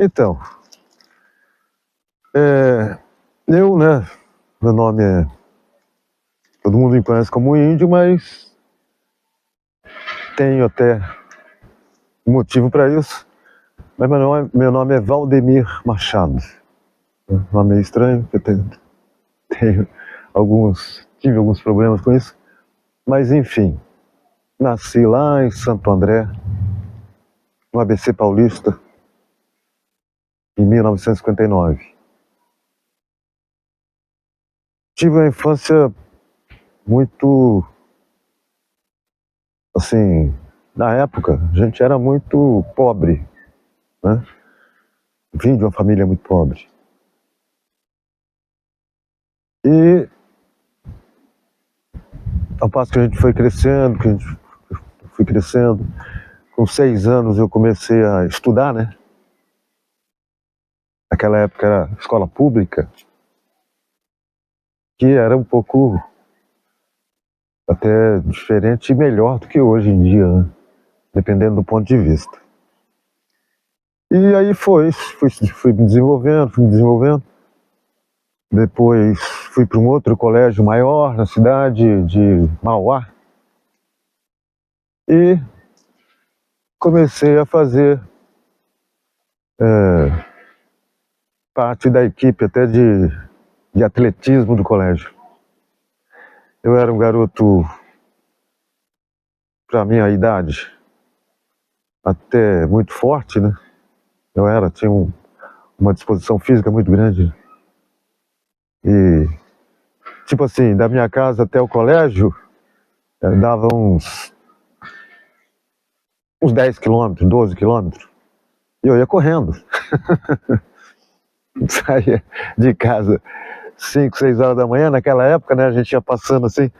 Então, meu nome é... Todo mundo me conhece como Índio, mas tenho até motivo para isso. Mas meu nome é Valdemir Machado. Um nome meio estranho, porque tive alguns problemas com isso. Mas enfim, nasci lá em Santo André, no ABC Paulista, em 1959. Tive uma infância muito, assim, na época a gente era muito pobre, né? Vim de uma família muito pobre. E ao passo que a gente foi crescendo, com 6 anos eu comecei a estudar, né? Naquela época era escola pública, que era um pouco até diferente e melhor do que hoje em dia, né? Dependendo do ponto de vista. E aí fui me desenvolvendo. Depois fui para um outro colégio maior na cidade de Mauá. E comecei a fazer parte da equipe até de atletismo do colégio. Eu era um garoto, para minha idade, até muito forte, né? Tinha uma disposição física muito grande. E, tipo assim, da minha casa até o colégio, dava uns 10 quilômetros, 12 quilômetros. E eu ia correndo. Saía de casa 5, 6 horas da manhã, naquela época, né? A gente ia passando assim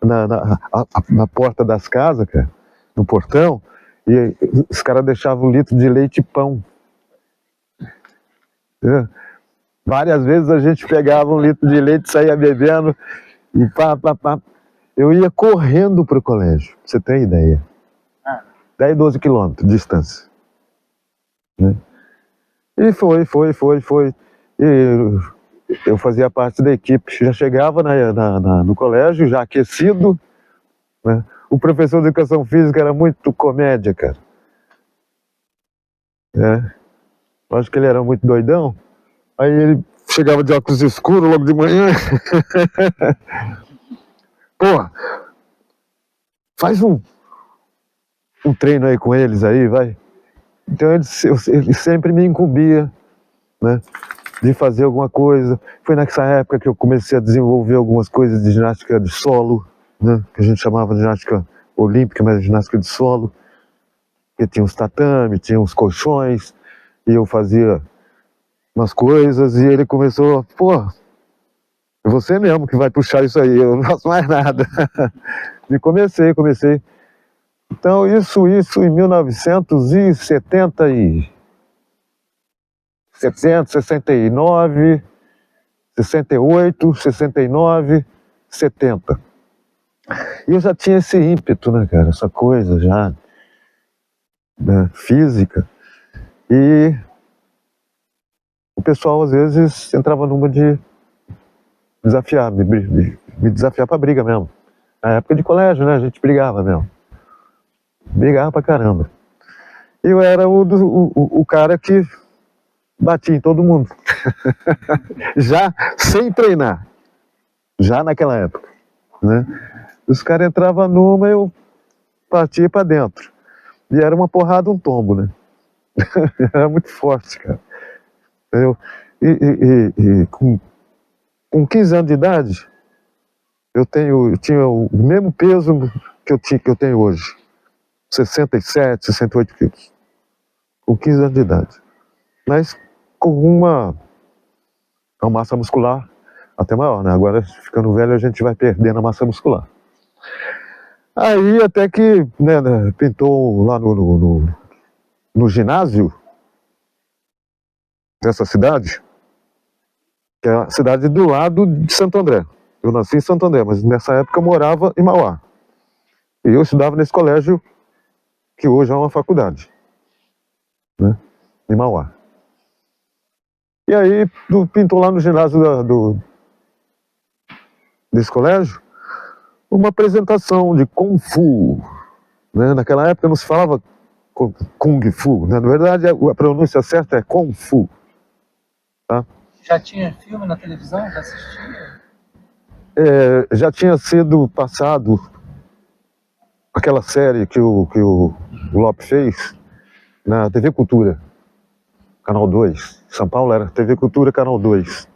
na porta das casas, cara, no portão, e os caras deixavam 1 litro de leite e pão. Várias vezes a gente pegava 1 litro de leite, saía bebendo e pá. Eu ia correndo pro colégio, pra você ter ideia. 10, 12 quilômetros de distância. Né? E foi. E eu fazia parte da equipe, já chegava no colégio, já aquecido, né? O professor de educação física era muito comédia, cara. Eu acho que ele era muito doidão. Aí ele chegava de óculos escuros logo de manhã. Pô, faz um treino aí com eles aí, vai. Então ele sempre me incumbia, né, de fazer alguma coisa. Foi nessa época que eu comecei a desenvolver algumas coisas de ginástica de solo, né, que a gente chamava de ginástica olímpica, mas ginástica de solo. Porque tinha uns tatame, tinha uns colchões, e eu fazia umas coisas, e ele começou, pô, é você mesmo que vai puxar isso aí, eu não faço mais nada. E comecei. Então isso em 1969, 68, 69, 70. E eu já tinha esse ímpeto, né, cara, essa coisa já, né, física. E o pessoal às vezes entrava numa de desafiar, me desafiar pra briga mesmo. Na época de colégio, né, a gente brigava mesmo. Brigava pra caramba. E eu era o cara que batia em todo mundo. Já sem treinar. Já naquela época, né? Os caras entravam numa, eu partia pra dentro. E era uma porrada, um tombo, né? Era muito forte, cara. Com 15 anos de idade, eu tinha o mesmo peso que eu tenho hoje. 67, 68 quilos. Com 15 anos de idade. Mas com uma massa muscular até maior, né? Agora, ficando velho, a gente vai perdendo a massa muscular. Aí, até que, né, pintou lá no ginásio dessa cidade, que é a cidade do lado de Santo André. Eu nasci em Santo André, mas nessa época eu morava em Mauá. E eu estudava nesse colégio, que hoje é uma faculdade, né, em Mauá. E aí pintou lá no ginásio desse colégio uma apresentação de Kung Fu, né? Naquela época não se falava Kung Fu, né? Na verdade a pronúncia certa é Kung Fu, tá? Já tinha filme na televisão? Já assistia? Já tinha sido passado aquela série que o Lope fez na TV Cultura, Canal 2. São Paulo era TV Cultura, Canal 2.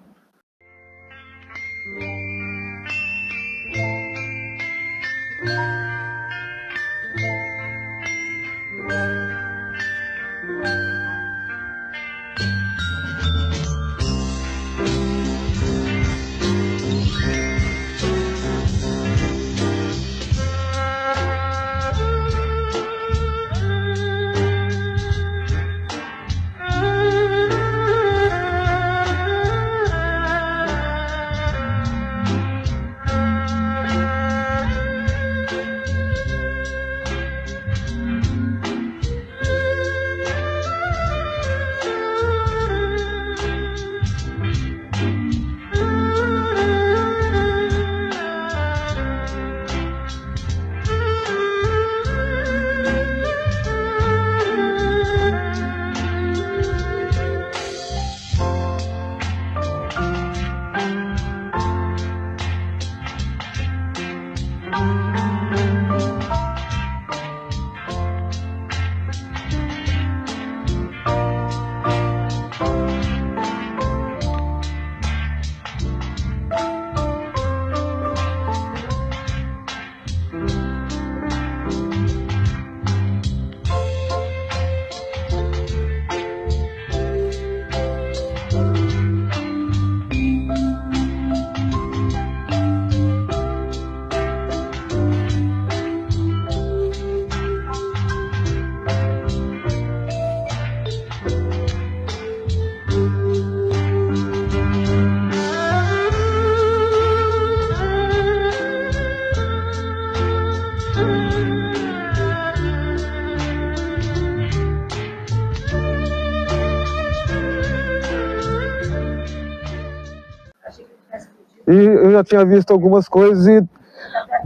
E eu já tinha visto algumas coisas e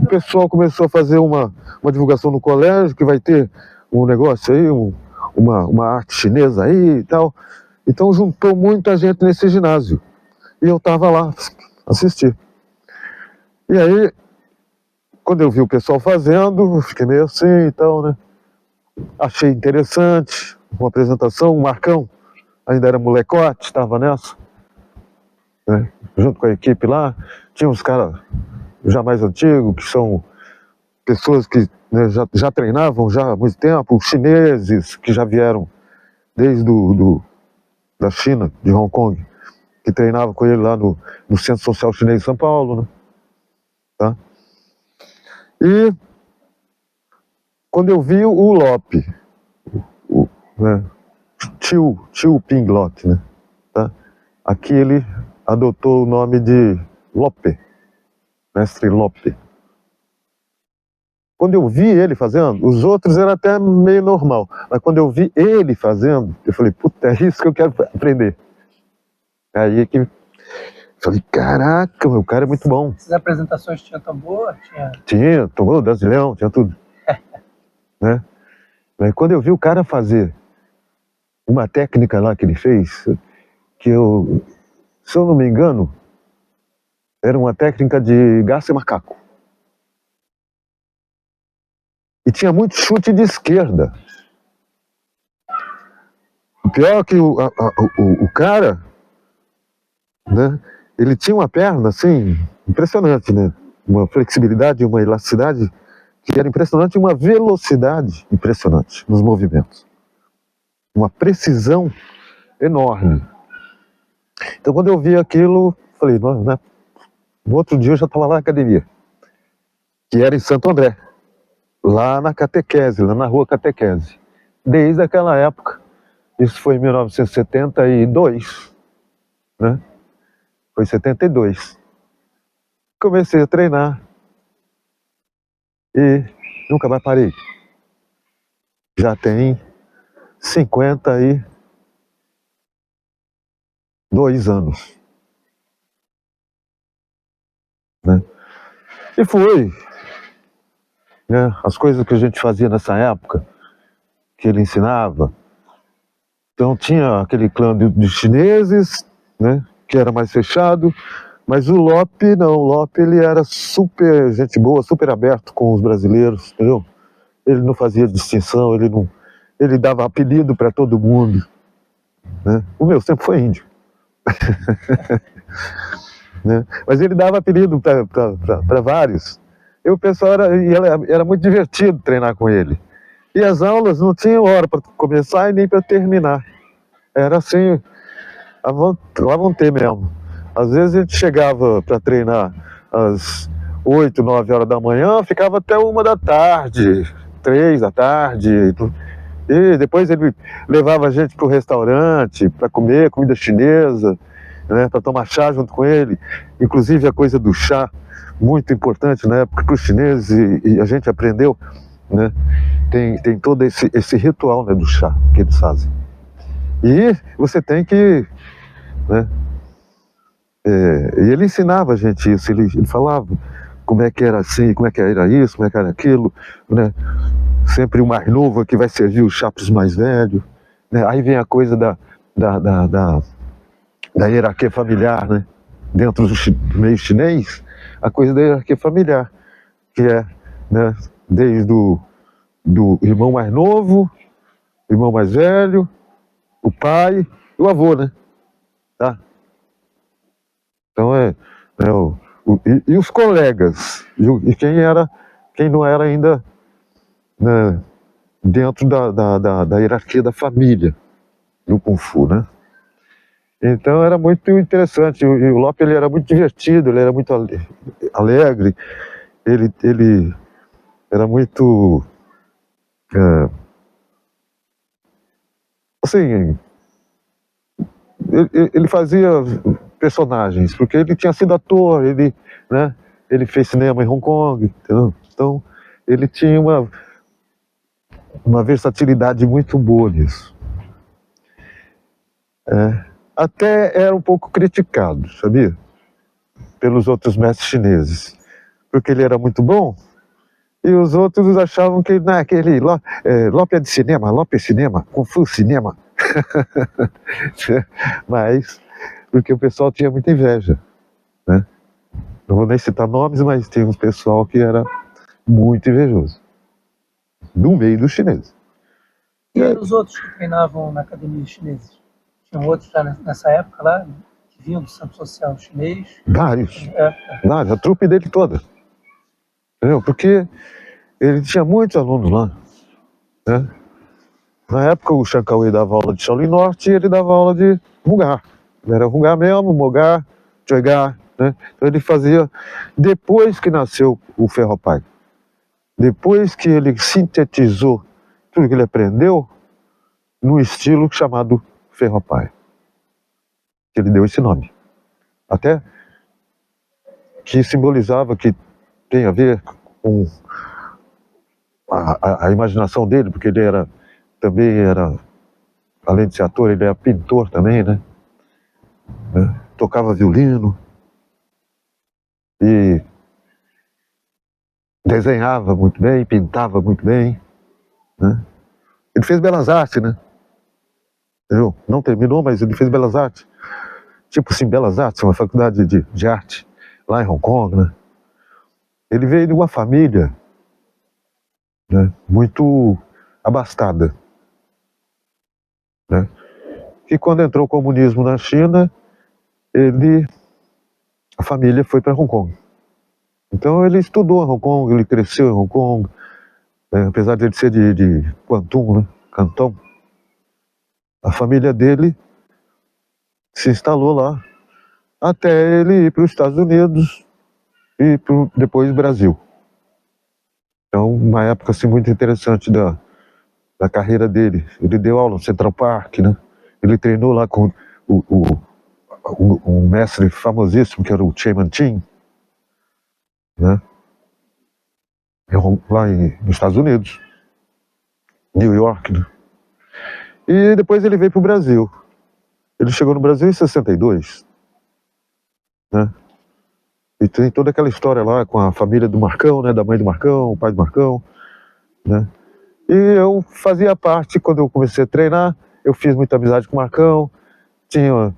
o pessoal começou a fazer uma divulgação no colégio, que vai ter um negócio aí, uma arte chinesa aí e tal. Então juntou muita gente nesse ginásio. E eu estava lá, assistir. E aí, quando eu vi o pessoal fazendo, eu fiquei meio assim e tal, né? Achei interessante, uma apresentação, o Marcão ainda era molecote, estava nessa, né? Junto com a equipe lá, tinha uns caras já mais antigos, que são pessoas que, né, já treinavam já há muito tempo, chineses que já vieram desde da China, de Hong Kong, que treinavam com ele lá no Centro Social Chinês de São Paulo, né? Tá? E quando eu vi o Lope, né, tio Ping Lope, né? Tá? Aqui ele adotou o nome de Lope, mestre Lope. Quando eu vi ele fazendo, os outros era até meio normal, mas quando eu vi ele fazendo, eu falei, puta, é isso que eu quero aprender. Aí que falei, caraca, o cara é muito bom. Essas apresentações tinham tambor? Tinha tambor, brasileirão, tinha tudo. Né? Mas quando eu vi o cara fazer uma técnica lá que ele fez, que eu, se eu não me engano, era uma técnica de garça e macaco. E tinha muito chute de esquerda. O pior é que o cara, né, ele tinha uma perna assim, impressionante, né? Uma flexibilidade, uma elasticidade que era impressionante e uma velocidade impressionante nos movimentos. Uma precisão enorme. Então quando eu vi aquilo, falei, né? No outro dia eu já estava lá na academia, que era em Santo André, lá na Catequese, lá na rua Catequese. Desde aquela época, isso foi em 1972, né? Foi em 72. Comecei a treinar e nunca mais parei. Já tem 50 e 2 anos. Né? E foi, né? As coisas que a gente fazia nessa época, que ele ensinava. Então tinha aquele clã de chineses, né? Que era mais fechado, mas o Lope não, o Lope ele era super gente boa, super aberto com os brasileiros, entendeu? Ele não fazia distinção, ele dava apelido para todo mundo, né? O meu sempre foi índio. Né? Mas ele dava apelido para vários. E o pessoal era muito divertido treinar com ele. E as aulas não tinham hora para começar e nem para terminar. Era assim, lá vão ter mesmo. Às vezes a gente chegava para treinar às 8, 9 horas da manhã, ficava até 1 da tarde, 3 da tarde. E depois ele levava a gente para o restaurante para comer comida chinesa, né, para tomar chá junto com ele. Inclusive a coisa do chá, muito importante na época para os chineses, e a gente aprendeu, né? Tem todo esse ritual, né, do chá que eles fazem. E você tem que, né, e ele ensinava a gente isso, ele falava como é que era assim, como é que era isso, como é que era aquilo, né? Sempre o mais novo que vai servir os chá para os mais velhos, né? Aí vem a coisa da hierarquia familiar, né? Dentro do meio chinês, a coisa da hierarquia familiar, que é, né, desde do irmão mais novo, irmão mais velho, o pai e o avô, né? Tá? Então e os colegas, e quem não era ainda, né, dentro da hierarquia da família do Kung Fu, né? Então era muito interessante. E o Lope ele era muito divertido, ele era muito alegre, ele era muito assim, ele fazia personagens, porque ele tinha sido ator, né, ele fez cinema em Hong Kong, entendeu? Então ele tinha uma versatilidade muito boa nisso. Até era um pouco criticado, sabia? Pelos outros mestres chineses, porque ele era muito bom, e os outros achavam que aquele Lope é de cinema, Lope é cinema, Kung Fu cinema. Mas, porque o pessoal tinha muita inveja, né? Não vou nem citar nomes, mas tinha um pessoal que era muito invejoso, no meio dos chineses. E os outros que treinavam na academia chineses? Tinham outros já nessa época lá, que vinham do centro social chinês? Vários, a trupe dele toda. Entendeu? Porque ele tinha muitos alunos lá, né? Na época o Chan Kaowei dava aula de Shaolin Norte e ele dava aula de Mugar. Ele era Mugar mesmo, Mogar, Choigar, né? Então ele fazia, depois que nasceu o Ferropai, depois que ele sintetizou tudo que ele aprendeu no estilo chamado Ferropai, que ele deu esse nome. Até que simbolizava, que tem a ver com a imaginação dele, porque ele também era, além de ser ator, ele era pintor também, né? Tocava violino e desenhava muito bem, pintava muito bem, né? Ele fez belas artes, né? Entendeu? Não terminou, mas ele fez belas artes. Tipo assim, belas artes, uma faculdade de arte lá em Hong Kong, né? Ele veio de uma família, né, muito abastada, né? E quando entrou o comunismo na China, a família foi para Hong Kong. Então ele estudou em Hong Kong, ele cresceu em Hong Kong, apesar de ele ser de Kwantung, né, Cantão. A família dele se instalou lá, até ele ir para os Estados Unidos e depois Brasil. Então, uma época assim, muito interessante da carreira dele. Ele deu aula no Central Park, né? Ele treinou lá com um mestre famosíssimo, que era o Che Man-Chin, né? Lá nos Estados Unidos, New York, né? E depois ele veio para o Brasil. Ele chegou no Brasil em 62, né? E tem toda aquela história lá com a família do Marcão, né? Da mãe do Marcão, o pai do Marcão, né? E eu fazia parte, quando eu comecei a treinar, eu fiz muita amizade com o Marcão, tinha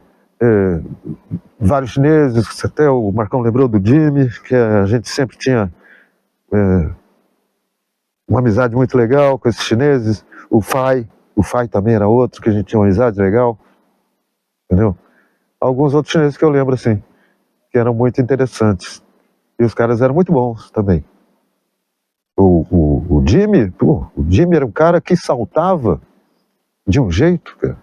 vários chineses, até o Marcão lembrou do Jimmy, que a gente sempre tinha uma amizade muito legal com esses chineses. O Fai também era outro, que a gente tinha uma amizade legal, entendeu? Alguns outros chineses que eu lembro, assim, que eram muito interessantes. E os caras eram muito bons também. O Jimmy, pô, o Jimmy era um cara que saltava de um jeito, cara.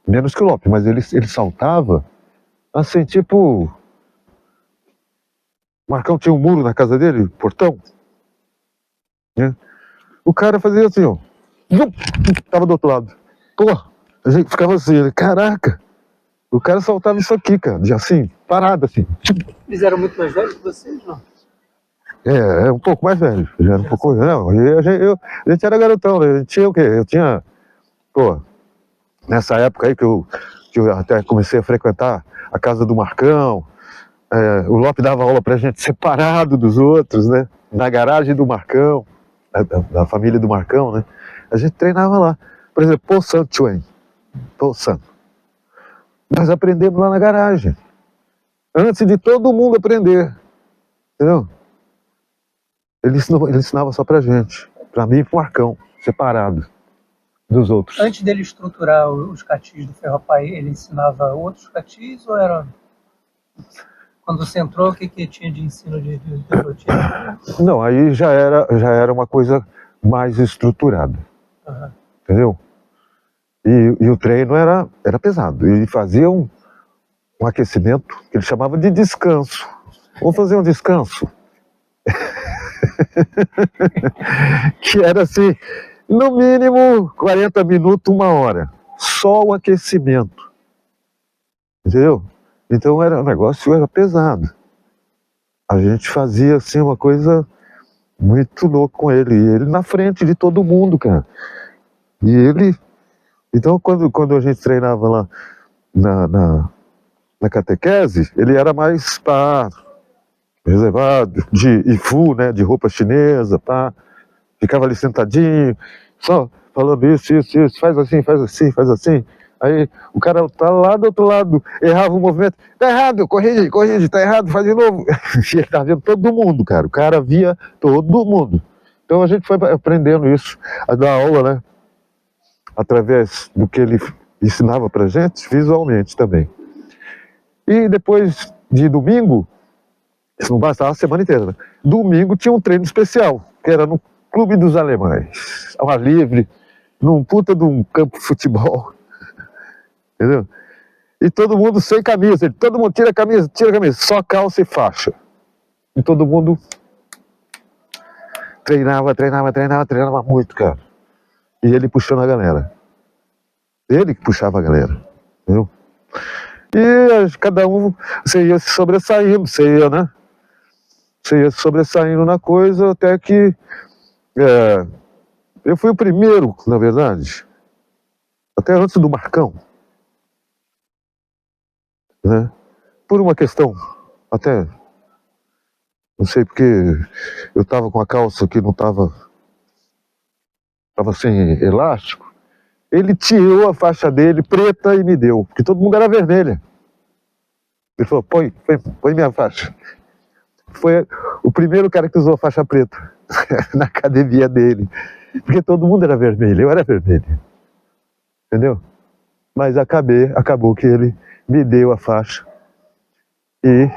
Menos que o Lopes, mas ele saltava assim, tipo... O Marcão tinha um muro na casa dele, portão, né? O cara fazia assim, ó. Tava do outro lado. Pô, a gente ficava assim, caraca. O cara saltava isso aqui, cara, de assim, parado assim. Eles eram muito mais velhos que vocês, não? É um pouco mais velho. Já era um pouco. Não, a gente era garotão, né? A gente tinha o quê? Eu tinha. Pô, nessa época aí que eu até comecei a frequentar a casa do Marcão, o Lopes dava aula pra gente separado dos outros, né? Na garagem do Marcão, da família do Marcão, né? A gente treinava lá. Por exemplo, Po San Chuen. Po San. Nós aprendemos lá na garagem. Antes de todo mundo aprender. Entendeu? Ele ensinava só pra gente. Pra mim e pro Marcão, separado dos outros. Antes dele estruturar os catis do Ferropai, ele ensinava outros catis ou era... Quando você entrou, o que tinha de ensino de rotina? Não, aí já era uma coisa mais estruturada. Uhum. Entendeu? E o treino era pesado. Ele fazia um aquecimento que ele chamava de descanso. Vamos fazer um descanso. Que era assim, no mínimo 40 minutos, 1 hora. Só o aquecimento. Entendeu? Então o negócio era pesado. A gente fazia assim uma coisa muito louca com ele. E ele na frente de todo mundo, cara. E ele... Então quando a gente treinava lá na catequese, ele era mais pá, reservado, de ifu, né? De roupa chinesa, pá. Ficava ali sentadinho, só falando isso, faz assim, faz assim, faz assim. Aí o cara tá lá do outro lado, errava o movimento, tá errado, corrige, tá errado, faz de novo. E ele tá vendo todo mundo, cara. O cara via todo mundo. Então a gente foi aprendendo isso, a dar aula, né? Através do que ele ensinava pra gente, visualmente também. E depois de domingo, isso não bastava a semana inteira, né? Domingo tinha um treino especial, que era no Clube dos Alemães, ao ar livre, num puta de um campo de futebol. Entendeu? E todo mundo sem camisa, todo mundo tira a camisa, só calça e faixa. E todo mundo treinava muito, cara. E ele puxando a galera. Ele que puxava a galera, entendeu? E cada um, você ia se sobressaindo, você ia se sobressaindo na coisa, até que eu fui o primeiro, na verdade, até antes do Marcão, né? Por uma questão, até, não sei, porque eu tava com a calça que não tava sem elástico. Ele tirou a faixa dele preta e me deu, porque todo mundo era vermelha. Ele falou, põe minha faixa. Foi o primeiro cara que usou faixa preta na academia dele, porque todo mundo era vermelho, eu era vermelho. Entendeu? Mas acabou que ele me deu a faixa. E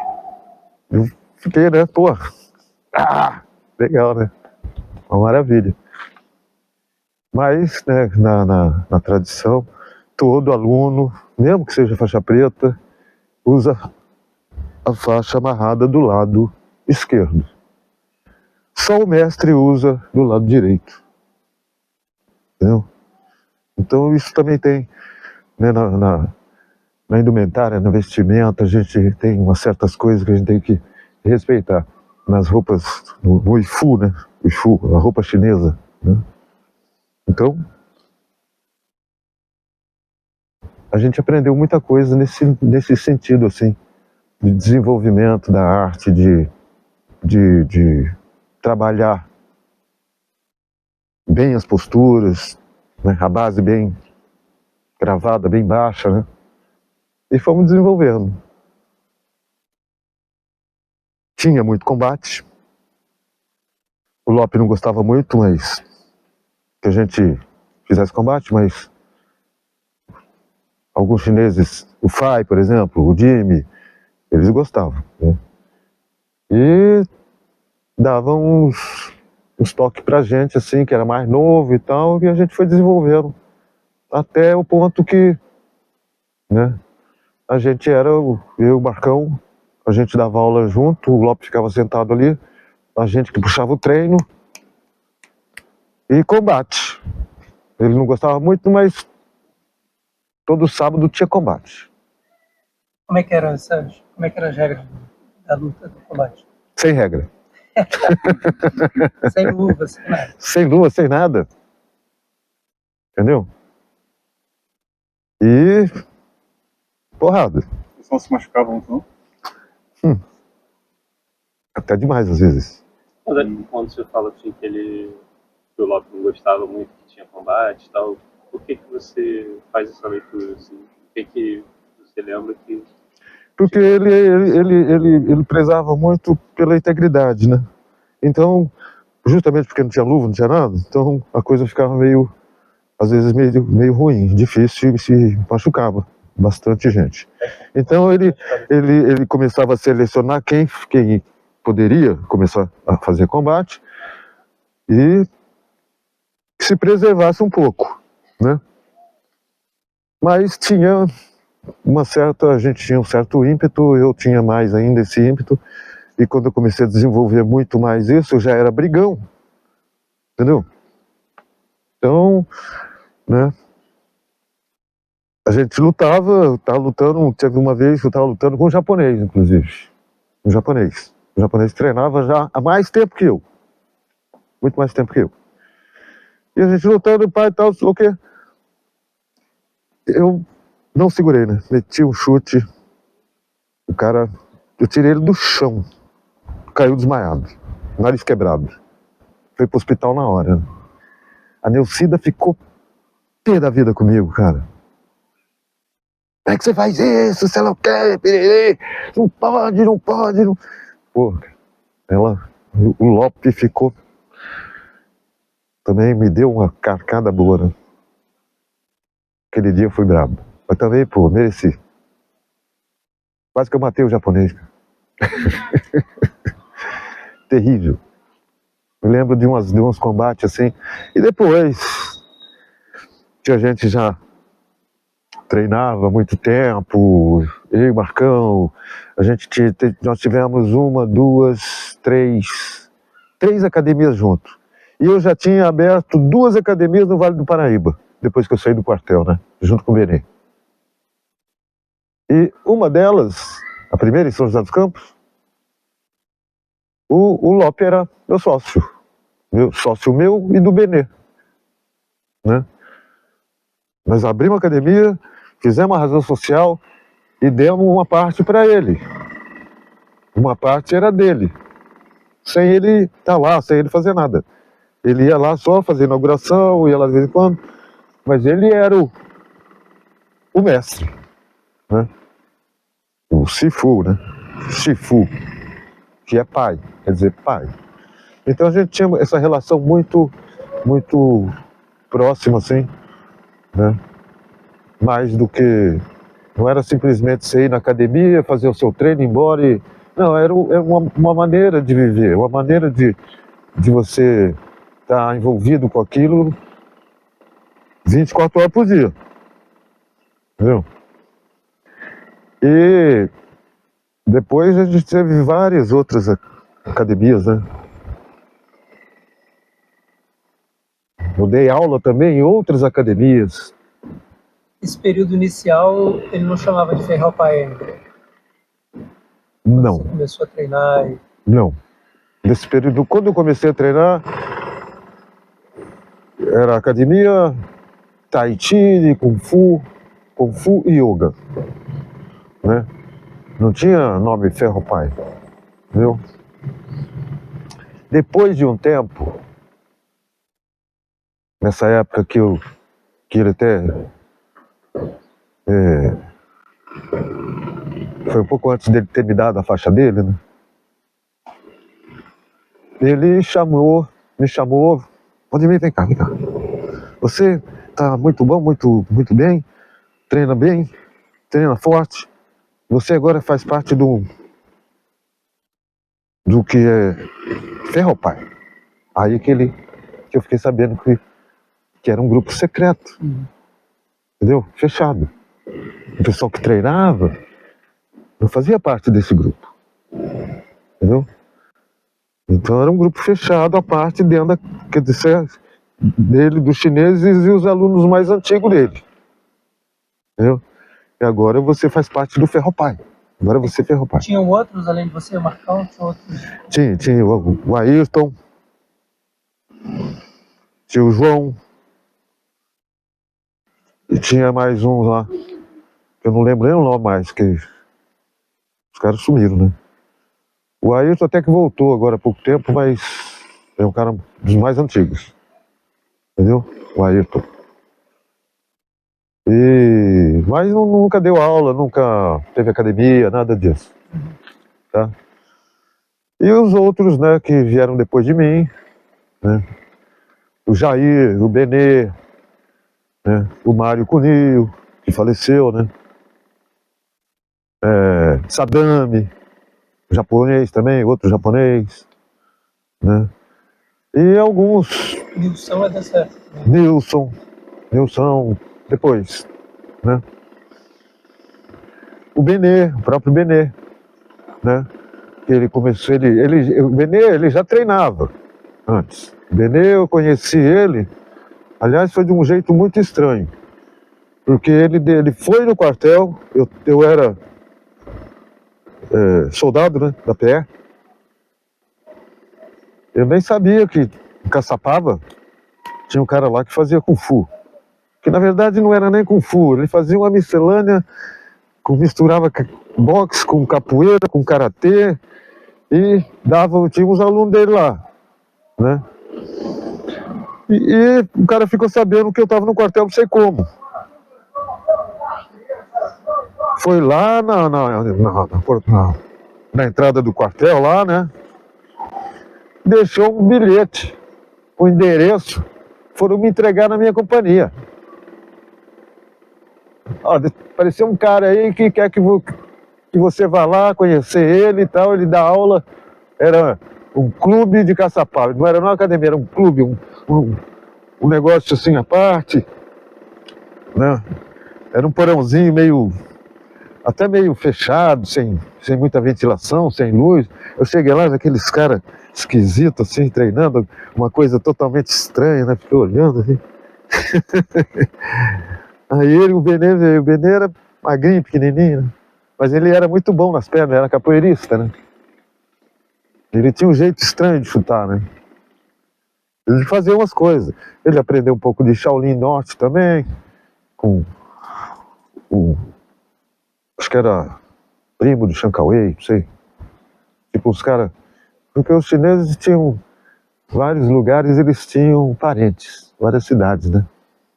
eu fiquei, né, pô, legal, né? Uma maravilha. Mas, né, na tradição, todo aluno, mesmo que seja faixa preta, usa a faixa amarrada do lado esquerdo. Só o mestre usa do lado direito. Entendeu? Então isso também tem, né, na indumentária, na vestimenta, a gente tem umas certas coisas que a gente tem que respeitar. Nas roupas, no ifu, né? O ifu, a roupa chinesa, né? Então, a gente aprendeu muita coisa nesse sentido, assim, de desenvolvimento da arte, de trabalhar bem as posturas, né? A base bem gravada, bem baixa, né? E fomos desenvolvendo. Tinha muito combate. O Lope não gostava muito, mas que a gente fizesse combate, mas alguns chineses, o Fai, por exemplo, o Jimmy, eles gostavam, né? E davam uns toques pra gente, assim, que era mais novo e tal, e a gente foi desenvolvendo. Até o ponto que, né, a gente era, eu e o Marcão, a gente dava aula junto, o Lopes ficava sentado ali, a gente que puxava o treino e combate. Ele não gostava muito, mas todo sábado tinha combate. Como é que eram as regras da luta, do combate? Sem regra. Sem luva, sem nada. Sem luva, sem nada. Entendeu? E porrada. Eles não se machucavam, não? Até demais às vezes. Quando você fala assim que o Lopes não gostava muito, que tinha combate e tal, por que você faz essa leitura? Assim? O que você lembra que... Porque ele prezava muito pela integridade, né? Então, justamente porque não tinha luva, não tinha nada, então a coisa ficava meio, às vezes meio ruim, difícil, e se machucava bastante gente. Então ele começava a selecionar quem poderia começar a fazer combate e que se preservasse um pouco, né? Mas tinha a gente tinha um certo ímpeto, eu tinha mais ainda esse ímpeto, e quando eu comecei a desenvolver muito mais isso, eu já era brigão, entendeu? Então, né, a gente lutava, teve uma vez que eu estava lutando com um japonês, inclusive, um japonês. O japonês treinava já há mais tempo que eu, muito mais tempo que eu. E a gente lutando, pai e tal, sei lá o quê. Eu não segurei, né? Meti um chute, o cara, eu tirei ele do chão, caiu desmaiado, nariz quebrado. Foi pro hospital na hora. Né? A Neucida ficou pé da vida comigo, cara. Como é que você faz isso? Sei lá o quê? Piriri? Não pode, não pode. Não... Pô, o Lope ficou... Também me deu uma carcada boa, né? Aquele dia eu fui brabo. Mas também, pô, mereci. Quase que eu matei o japonês. Terrível. Me lembro de uns combates assim. E depois, que a gente já treinava há muito tempo, eu e o Marcão, nós tivemos três academias juntos. E eu já tinha aberto 2 academias no Vale do Paraíba, depois que eu saí do quartel, né? Junto com o Benê. E uma delas, a primeira em São José dos Campos, o Lope era meu sócio meu e do Benê, né? Nós abrimos a academia, fizemos uma razão social e demos uma parte para ele. Uma parte era dele, sem ele estar lá, sem ele fazer nada. Ele ia lá só fazer inauguração, ia lá de vez em quando, mas ele era o mestre, né? O Sifu, né? Shifu, que é pai, quer dizer pai. Então a gente tinha essa relação muito, muito próxima, assim, né? Mais do que... Não era simplesmente você ir na academia, fazer o seu treino, ir embora e... Não, era uma maneira de viver, uma maneira de você estar envolvido com aquilo 24 horas por dia. Entendeu? E depois a gente teve várias outras academias, né? Eu dei aula também em outras academias. Esse período inicial, ele não chamava de Ferropai ainda? Não. Você começou a treinar e... Não. Nesse período, quando eu comecei a treinar, era academia, Tai Chi, Kung Fu, Kung Fu e Yoga, né? Não tinha nome Ferro Pai, viu? Depois de um tempo, nessa época que ele até foi um pouco antes dele ter me dado a faixa dele, né? Ele me chamou, Vladimir, vem cá. Você tá muito bom, muito bem, treina forte. Você agora faz parte do que é Ferro Pai. Aí que eu fiquei sabendo que era um grupo secreto, entendeu? Fechado. O pessoal que treinava não fazia parte desse grupo, entendeu? Então era um grupo fechado, a parte dentro dele, dos chineses e os alunos mais antigos dele, entendeu? E agora você faz parte do Ferro Pai. Agora você é Ferro Pai. Tinham outros, além de você, Marcão? Tinha outros? Tinha o Ayrton, tinha o João, e tinha mais um lá, que eu não lembro nem o nome mais, que os caras sumiram, né? O Ayrton até que voltou agora há pouco tempo, mas é um cara dos mais antigos, entendeu? O Ayrton. Mas nunca deu aula, nunca teve academia, nada disso, tá? E os outros, né, que vieram depois de mim, né? O Jair, o Benê, né? O Mário Cunil, que faleceu, né? Sadame, japonês também, outro japonês, né? E alguns... Nilson é dessa época. Nilson, depois, né? O Benê, o próprio Benê, né? Ele começou, o Benê, ele já treinava antes. O Benê, eu conheci ele, aliás, foi de um jeito muito estranho, porque ele foi no quartel, eu era soldado, né, da PE. Eu nem sabia que em Caçapava tinha um cara lá que fazia Kung Fu. Que na verdade não era nem Kung Fu, ele fazia uma miscelânea, misturava boxe com capoeira, com karatê, e tinha uns alunos dele lá, né? E o cara ficou sabendo que eu estava no quartel, não sei como. Foi lá na entrada do quartel lá, né? Deixou um bilhete, o endereço, foram me entregar na minha companhia. Ó, parecia um cara aí que quer que você vá lá conhecer ele e tal, ele dá aula, era um clube de Caçapava, não era uma academia, era um clube, um negócio assim à parte, né? Era um porãozinho até meio fechado, sem muita ventilação, sem luz. Eu cheguei lá, aqueles caras esquisitos assim, treinando, uma coisa totalmente estranha, né? Fiquei olhando assim. Aí o Benê veio, o Benê era magrinho, pequenininho, né? Mas ele era muito bom nas pernas, era capoeirista, né? Ele tinha um jeito estranho de chutar, né? Ele fazia umas coisas. Ele aprendeu um pouco de Shaolin Norte também, com acho que era primo do Chan Cauê, não sei. Tipo, os caras... Porque os chineses tinham vários lugares, eles tinham parentes, várias cidades, né?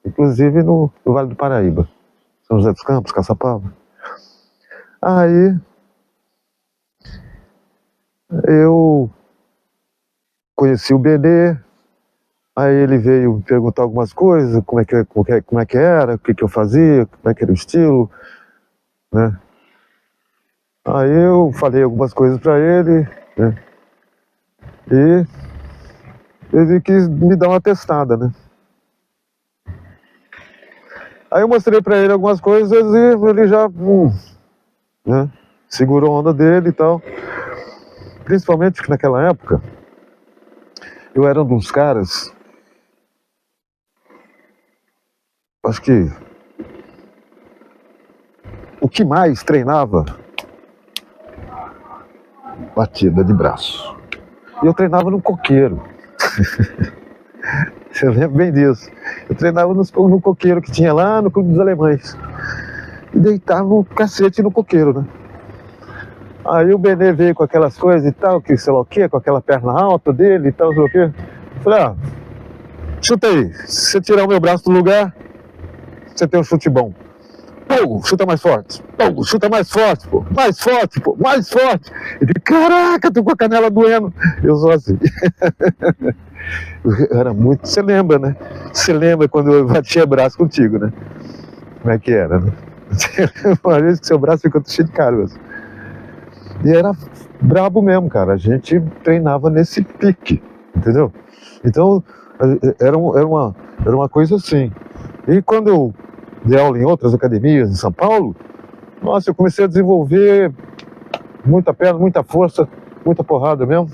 Inclusive no Vale do Paraíba, São José dos Campos, Caçapava. Aí eu conheci o Benê, aí ele veio me perguntar algumas coisas, como é que era, o que eu fazia, como é que era o estilo, né? Aí eu falei algumas coisas para ele, né? E ele quis me dar uma testada, né? Aí eu mostrei para ele algumas coisas e ele já né? Segurou a onda dele e tal. Principalmente que naquela época eu era um dos caras, acho que o que mais treinava batida de braço. E eu treinava no coqueiro. Você lembra bem disso. Eu treinava no coqueiro que tinha lá no Clube dos Alemães. deitava o cacete no coqueiro, né? Aí o Benê veio com aquelas coisas e tal, que sei lá o quê, com aquela perna alta dele e tal, sei lá o quê. Falei, ah, chuta aí, se você tirar o meu braço do lugar, você tem um chute bom. Pô, chuta mais forte. Pô, chuta mais forte, pô. Mais forte, pô. Mais forte. Ele, caraca, tô com a canela doendo. Eu sou assim. Era muito... Você lembra, né? Você lembra quando eu batia braço contigo, né? Como é que era, né? Uma vez que seu braço ficou cheio de caroço. E era brabo mesmo, cara. A gente treinava nesse pique, entendeu? Então, era uma coisa assim. E quando eu dei aula em outras academias em São Paulo, nossa, eu comecei a desenvolver muita perna, muita força, muita porrada mesmo,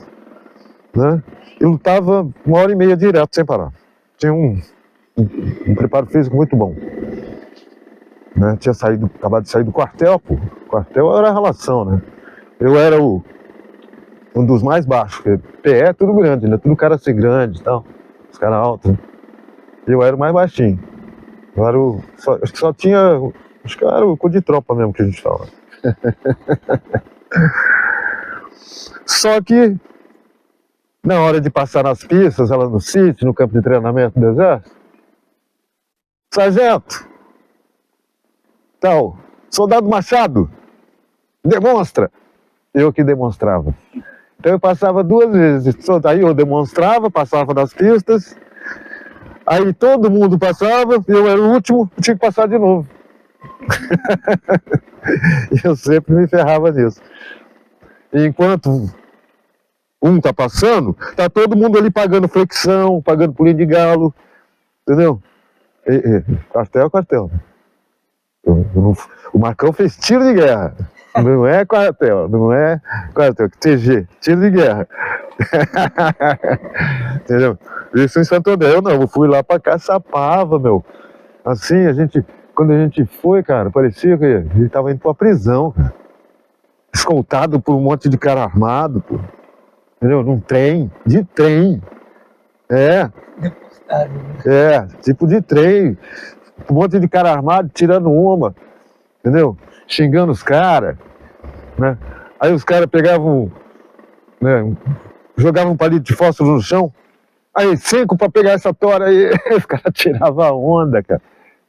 né? Eu lutava 1h30 direto, sem parar. Tinha um preparo físico muito bom, né? Tinha acabado de sair do quartel, pô. O quartel era a relação, né? Eu era um dos mais baixos, porque PE é tudo grande, né? Tudo cara assim grande e tal, os caras altos, né? Eu era o mais baixinho. Eu era acho que só tinha... Acho que era o cu de tropa mesmo que a gente fala. Só que, na hora de passar nas pistas, lá no sítio, no campo de treinamento do exército, sargento, tal, soldado Machado, demonstra. Eu que demonstrava. Então eu passava 2 vezes. Aí eu demonstrava, passava nas pistas, aí todo mundo passava, eu era o último, tinha que passar de novo. E eu sempre me ferrava nisso. E enquanto um tá passando, tá todo mundo ali pagando flexão, pagando pulinho de galo, entendeu? Quartel é quartel. O Marcão fez tiro de guerra. Não é quartel, não é quartel, TG, tiro de guerra. Entendeu? Isso em Santo André, eu não, eu fui lá pra Caçapava, meu. Assim, quando a gente foi, cara, parecia que a gente tava indo pra prisão, cara. Escoltado por um monte de cara armado, pô. Entendeu? Num trem, de trem. É. Deportado, né? Tipo de trem. Um monte de cara armado tirando uma, entendeu? Xingando os caras, né? Aí os caras pegavam, né, jogavam um palito de fósforo no chão, aí 5 pra pegar essa tora aí, os caras tiravam a onda, cara,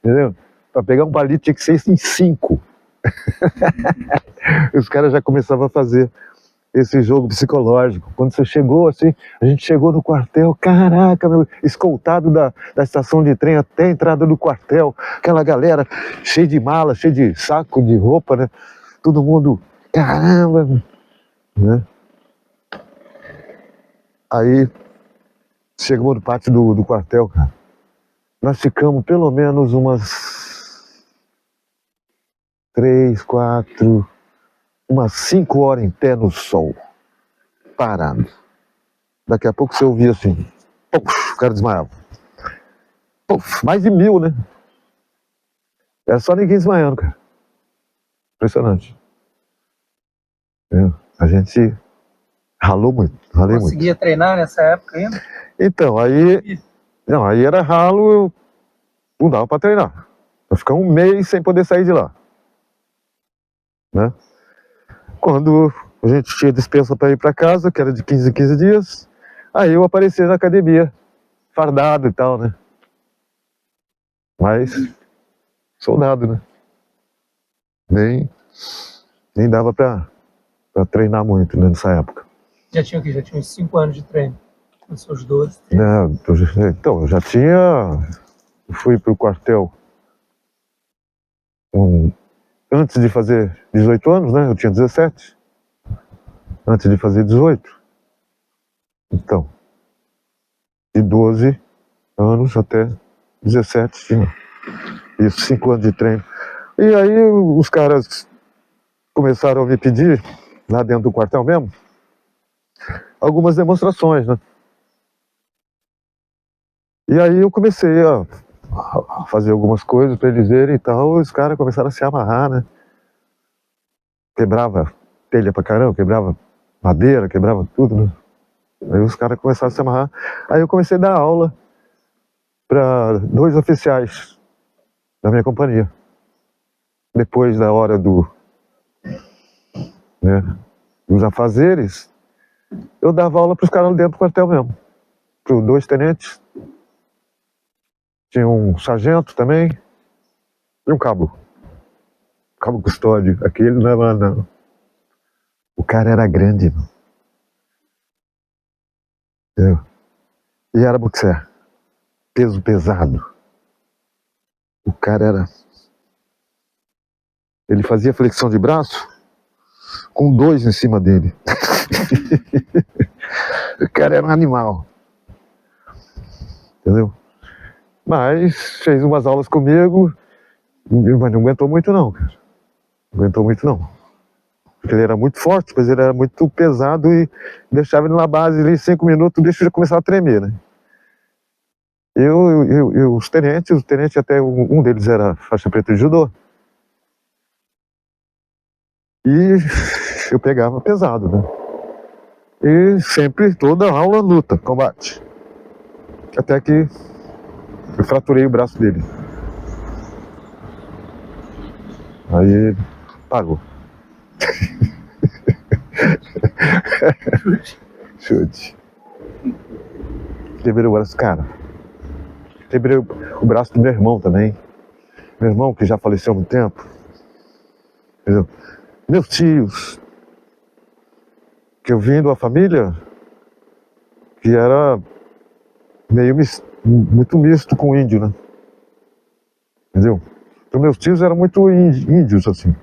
entendeu? Pra pegar um palito tinha que ser em 5. Os caras já começavam a fazer esse jogo psicológico. Quando você chegou assim, a gente chegou no quartel, caraca, meu, escoltado da estação de trem até a entrada do quartel, aquela galera cheia de mala, cheia de saco de roupa, né? Todo mundo, caramba, né? Aí chegou no pátio do quartel, cara. Nós ficamos pelo menos umas 3, 4, umas 5 horas em pé no sol, parado. Daqui a pouco você ouvia assim, puf, o cara desmaiava. Puf, mais de 1000, né? Era só ninguém desmaiando, cara. Impressionante. A gente ralou muito, ralei muito. Conseguia treinar nessa época ainda? Então, aí era ralo, eu não dava pra treinar. Eu ficar 1 mês sem poder sair de lá, né? Quando a gente tinha dispensa para ir para casa, que era de 15 em 15 dias, aí eu apareci na academia, fardado e tal, né? Mas, soldado, né? Nem dava para treinar muito, né, nessa época. Já tinha o quê? Já tinha uns 5 anos de treino? Nos seus 12? Não, então, eu já tinha... Eu fui pro quartel antes de fazer 18 anos, né? Eu tinha 17. Antes de fazer 18. Então, de 12 anos até 17 tinha. Isso, 5 anos de treino. E aí os caras começaram a me pedir, lá dentro do quartel mesmo, algumas demonstrações, né? E aí eu comecei a fazer algumas coisas para eles verem e tal, e os caras começaram a se amarrar, né? Quebrava telha pra caramba, quebrava madeira, quebrava tudo, né? Aí os caras começaram a se amarrar. Aí eu comecei a dar aula para 2 oficiais da minha companhia. depois da hora dos afazeres, eu dava aula para os caras dentro do quartel mesmo. Para os 2 tenentes. Tinha um sargento também. E um cabo. Cabo custódio. Aquele não era não. O cara era grande, mano. Entendeu? E era boxer. Peso pesado. O cara era... Ele fazia flexão de braço com 2 em cima dele. O cara era um animal. Entendeu? Mas fez umas aulas comigo, mas não aguentou muito não, cara. Não aguentou muito não. Porque ele era muito forte, mas ele era muito pesado e deixava ele na base ali 5 minutos, deixa eu já começar a tremer, né? Os tenentes até um deles era faixa preta de judô. E eu pegava pesado, né? E sempre, toda aula, luta, combate. Até que eu fraturei o braço dele. Aí ele parou. Chute. Quebrei o braço, cara. Quebrei o braço do meu irmão também. Meu irmão, que já faleceu há muito tempo. Entendeu? Meus tios. Que eu vim de uma família que era meio muito misto com índio, né? Entendeu? Então meus tios eram muito índios, assim.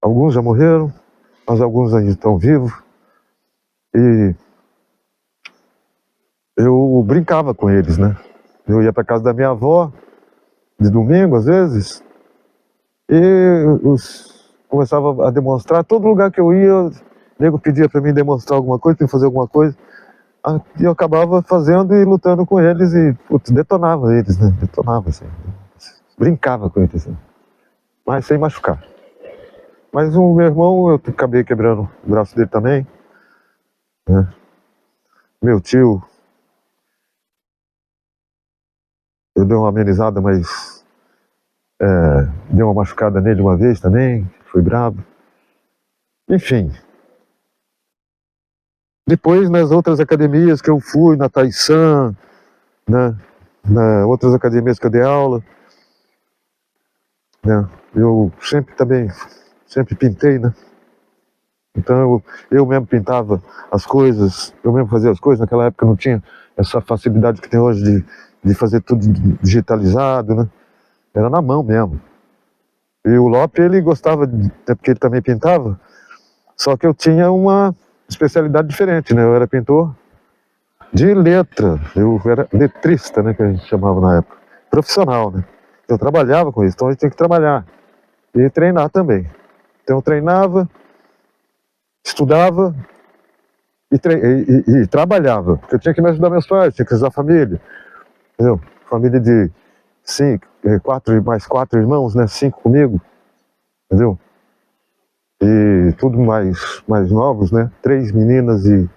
Alguns já morreram, mas alguns ainda estão vivos. E eu brincava com eles, né? Eu ia para casa da minha avó, de domingo, às vezes, e começava a demonstrar. Todo lugar que eu ia, o nego pedia para mim demonstrar alguma coisa, para fazer alguma coisa. E eu acabava fazendo e lutando com eles e, putz, detonava eles, né? Detonava, assim. Brincava com eles, assim. Mas sem machucar. Mas o meu irmão, eu acabei quebrando o braço dele também, né? Meu tio, eu dei uma amenizada, mas dei uma machucada nele uma vez também, foi brabo. Enfim. Depois, nas outras academias que eu fui, na Taisan, né? Na outras academias que eu dei aula, né? Eu sempre pintei, né? Então eu mesmo pintava as coisas, eu mesmo fazia as coisas. Naquela época não tinha essa facilidade que tem hoje de fazer tudo digitalizado, né? Era na mão mesmo. E o Lope, ele gostava, porque ele também pintava, só que eu tinha uma especialidade diferente, né? Eu era pintor de letra, eu era letrista, né? Que a gente chamava na época, profissional, né? Eu trabalhava com isso, então a gente tinha que trabalhar e treinar também. Então eu treinava, estudava e trabalhava, porque eu tinha que me ajudar meus pais, tinha que ajudar a família, entendeu? Família de 4 irmãos, né? 5 comigo, entendeu? E tudo mais novos, né? 3 meninas e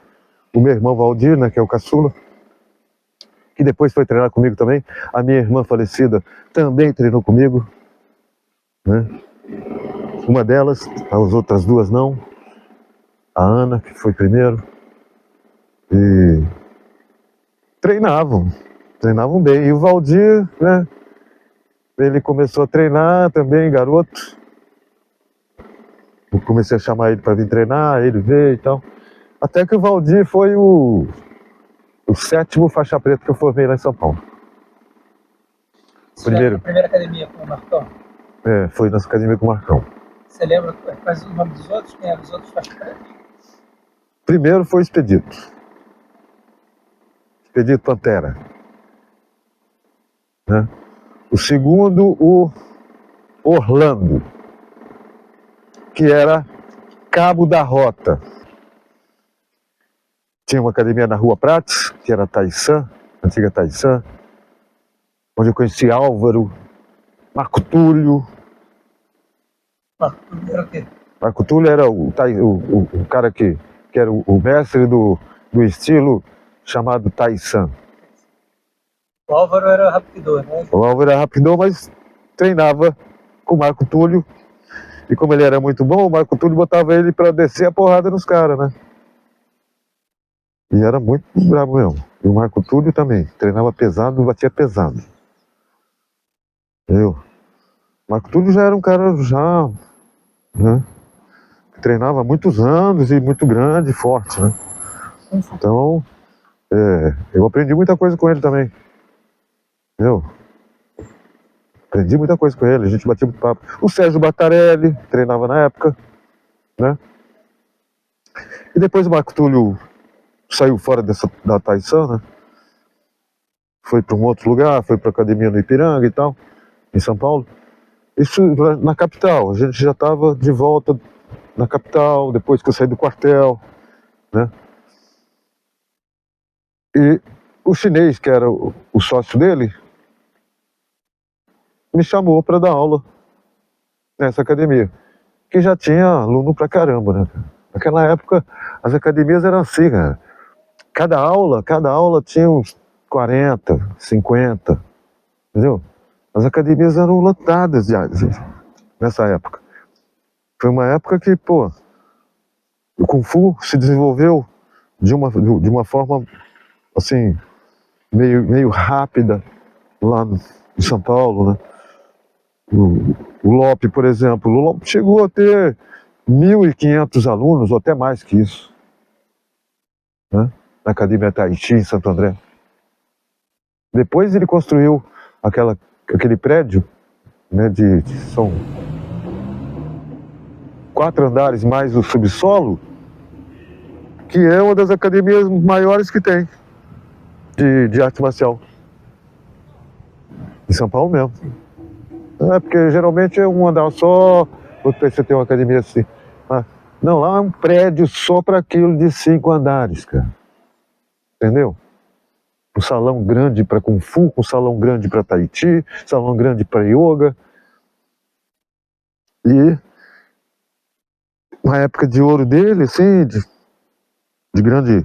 o meu irmão Valdir, né? Que é o caçula, que depois foi treinar comigo também. A minha irmã falecida também treinou comigo, né? Uma delas, as outras 2 não. A Ana, que foi primeiro. E treinavam bem. E o Valdir, né? Ele começou a treinar também, garoto. Eu comecei a chamar ele para vir treinar, ele veio e tal. Até que o Valdir foi o 7º faixa preta que eu formei lá em São Paulo. Você lembra da primeira academia com o Marcão? Foi nessa academia com o Marcão. Você lembra quais os nomes dos outros? Quem eram os outros faixa preta? Primeiro foi o Expedito Pantera, né? O segundo, o Orlando, que era cabo da rota. Tinha uma academia na Rua Prates, que era a Taisan, antiga Taisan, onde eu conheci Álvaro, Marco Túlio. Marco Túlio era o quê? Marco Túlio era o cara que era o mestre do estilo chamado Taisan. O Álvaro era rapidor, né? O Álvaro era rapidor, mas treinava com o Marco Túlio. E como ele era muito bom, o Marco Túlio botava ele para descer a porrada nos caras, né? E era muito bravo mesmo. E o Marco Túlio também. Treinava pesado e batia pesado. O Marco Túlio já era um cara né? Que treinava há muitos anos e muito grande e forte, né? Então, eu aprendi muita coisa com ele também. Entendeu? Aprendi muita coisa com ele, a gente batia muito papo. O Sérgio Battarelli treinava na época, né? E depois o Marco Túlio saiu fora da Taisan, né? Foi para um outro lugar, foi para a academia no Ipiranga e tal, em São Paulo. Isso na capital, a gente já estava de volta na capital, depois que eu saí do quartel, né? E o chinês, que era o sócio dele, me chamou para dar aula nessa academia, que já tinha aluno pra caramba, né? Naquela época, as academias eram assim, cara. Cada aula tinha uns 40, 50, entendeu? As academias eram lotadas nessa época. Foi uma época que, pô, o Kung Fu se desenvolveu de uma forma, assim, meio rápida lá em São Paulo, né? O Lope, por exemplo, o Lope chegou a ter 1.500 alunos, ou até mais que isso, né? Na Academia Tahiti, em Santo André. Depois ele construiu aquele prédio, né, são 4 andares mais o subsolo, que é uma das academias maiores que tem de arte marcial. Em São Paulo mesmo. Porque geralmente é um andar só, outro você tem uma academia assim. Não, lá é um prédio só para aquilo de 5 andares, cara. Entendeu? Um salão grande para Kung Fu, um salão grande para Tahiti, salão grande para Yoga. E uma época de ouro dele, assim, de grande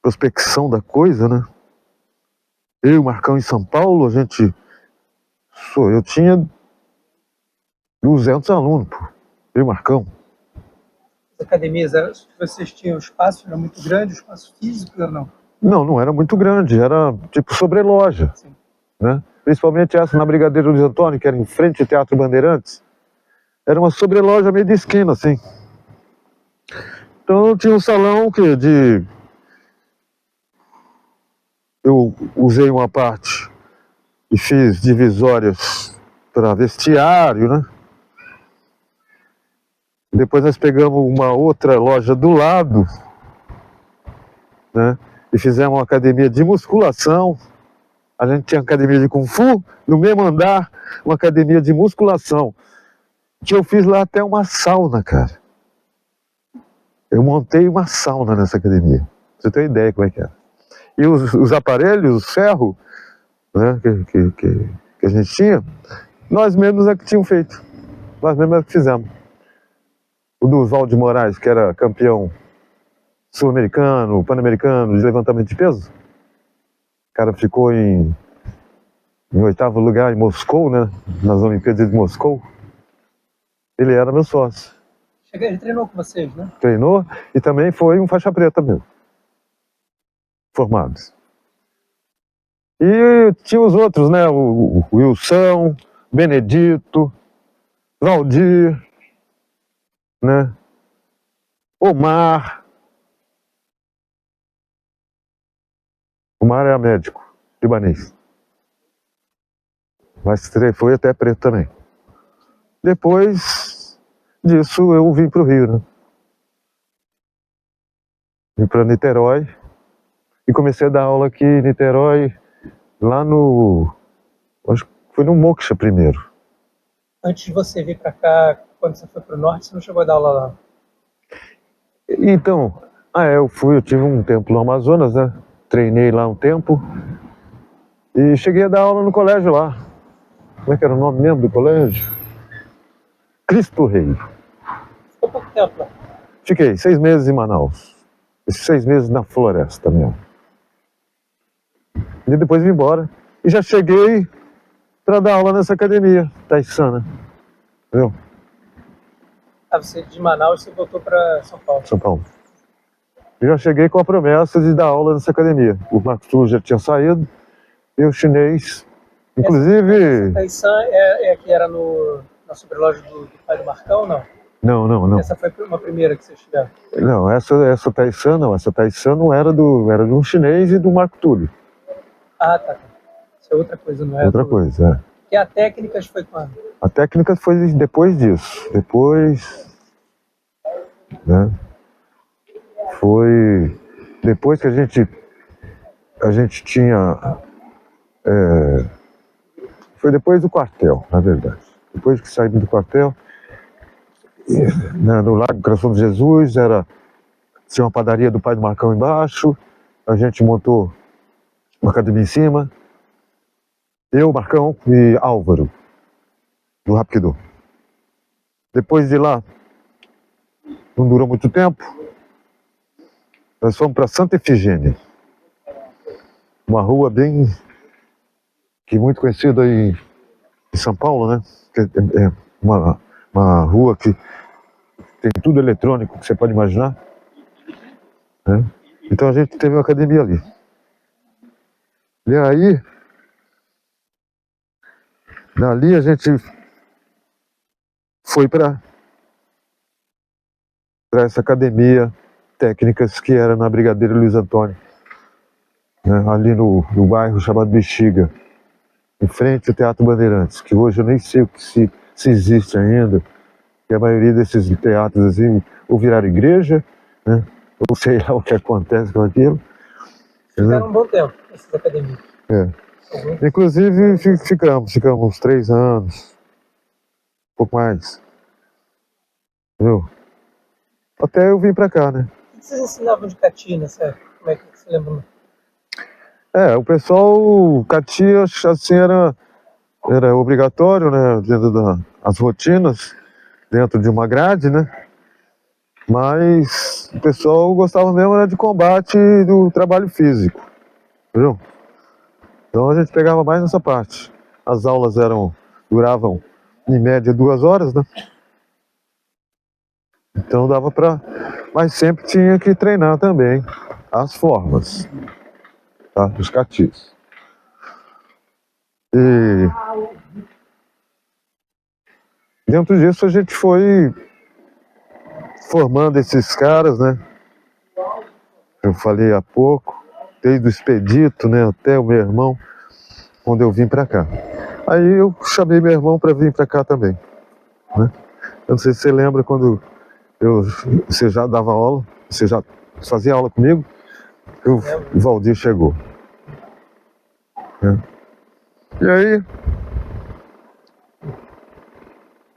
prospecção da coisa, né? Eu e o Marcão em São Paulo, eu tinha 200 alunos, pô. Eu e o Marcão. As academias, vocês tinham espaço, era muito grande, espaço físico ou não? Não era muito grande, era tipo sobreloja, né? Principalmente essa na Brigadeiro Luiz Antônio, que era em frente ao Teatro Bandeirantes. Era uma sobreloja meio de esquina, assim. Então tinha um salão eu usei uma parte e fiz divisórias para vestiário, né? Depois nós pegamos uma outra loja do lado, né? E fizemos uma academia de musculação. A gente tinha academia de Kung Fu, no mesmo andar, uma academia de musculação. Que eu fiz lá até uma sauna, cara. Eu montei uma sauna nessa academia. Pra você ter ideia como é que é. E os aparelhos, o ferro, né, que a gente tinha, nós mesmos é que tínhamos feito. Nós mesmos é que fizemos. O do Oswaldo de Moraes, que era campeão sul-americano, pan-americano de levantamento de peso. O cara ficou em 8º lugar em Moscou, né? Nas Olimpíadas de Moscou. Ele era meu sócio. Ele treinou com vocês, né? Treinou e também foi um faixa preta meu. Formados. E tinha os outros, né? O Wilson, Benedito, Valdir, né? Omar. Omar é médico, libanês. Mas foi até preto também. Depois disso eu vim para o Rio, né? Vim para Niterói e comecei a dar aula aqui em Niterói, lá acho que foi no Moksha primeiro. Antes de você vir para cá, quando você foi para o norte, você não chegou a dar aula lá? Então, eu tive um tempo no Amazonas, né? Treinei lá um tempo e cheguei a dar aula no colégio lá. Como é que era o nome mesmo do colégio? Cristo Rei. Ficou pouco tempo lá? Fiquei 6 meses em Manaus. Esses 6 meses na floresta mesmo. E depois vim embora. E já cheguei para dar aula nessa academia taissana, entendeu? Ah, você de Manaus, você voltou para São Paulo. São Paulo. Eu já cheguei com a promessa de dar aula nessa academia. O Marcos Túlio já tinha saído, e o chinês, inclusive... Essa Taishan é a que era na sobreloja do pai do Marcão, não? Não. Essa foi uma primeira que vocês tiveram? Não, essa Taishan não. Essa Taishan não era de um chinês e do Marco Túlio. Ah, tá. Isso é outra coisa, não é? Outra coisa, é. E a técnicas foi quando? A técnica foi depois disso. Depois, né? Foi depois que a gente tinha... foi depois do quartel, na verdade. Depois que saímos do quartel, no Largo Coração de Jesus, tinha uma padaria do pai do Marcão embaixo, a gente montou uma academia em cima, eu, Marcão e Álvaro, do Rapidô. Depois de lá, não durou muito tempo, nós fomos para Santa Efigênia, uma rua que muito conhecida aí em São Paulo, né? É uma rua que tem tudo eletrônico que você pode imaginar, né? Então a gente teve uma academia ali. E aí, dali a gente foi para essa academia técnicas que era na Brigadeiro Luiz Antônio, né? Ali no bairro chamado Bexiga, em frente ao Teatro Bandeirantes, que hoje eu nem sei o que se existe ainda, que a maioria desses teatros assim, ou viraram igreja, né? Ou sei lá o que acontece com aquilo. Ficaram um bom tempo nessas academias. Inclusive ficamos uns 3 anos, um pouco mais, entendeu? Até eu vim pra cá, né? O que vocês ensinavam de Cati nessa época? Como é que você lembra? O pessoal, Cati, assim, era obrigatório, né? Dentro das rotinas, dentro de uma grade, né? Mas o pessoal gostava mesmo era de combate e do trabalho físico, entendeu? Então a gente pegava mais nessa parte. As aulas duravam em média 2 horas, né? Então dava pra... Mas sempre tinha que treinar também as formas, tá? Dos catis. E dentro disso a gente foi formando esses caras, né? Eu falei há pouco, desde o Expedito, né, até o meu irmão, quando eu vim pra cá. Aí eu chamei meu irmão para vir pra cá também, né? Eu não sei se você lembra quando você já dava aula, você já fazia aula comigo, o Valdir chegou, né? E aí,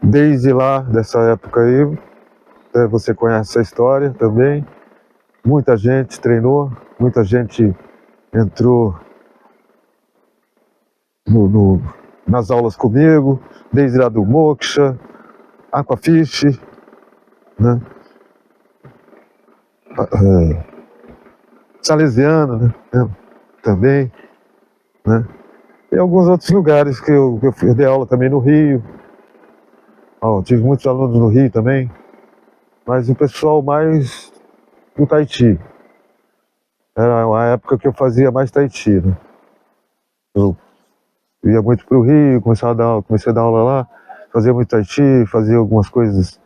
desde lá, dessa época aí, você conhece essa história também. Muita gente treinou, muita gente entrou nas aulas comigo, desde lá do Moksha, Aquafish, né? Salesiano, né? Também, né? E alguns outros lugares que eu dei aula também no Rio. Tive muitos alunos no Rio também, mas o pessoal mais do Tahiti. Era a época que eu fazia mais Tahiti, né? Eu ia muito pro Rio, comecei a dar aula lá, fazia muito Tahiti, fazia algumas coisas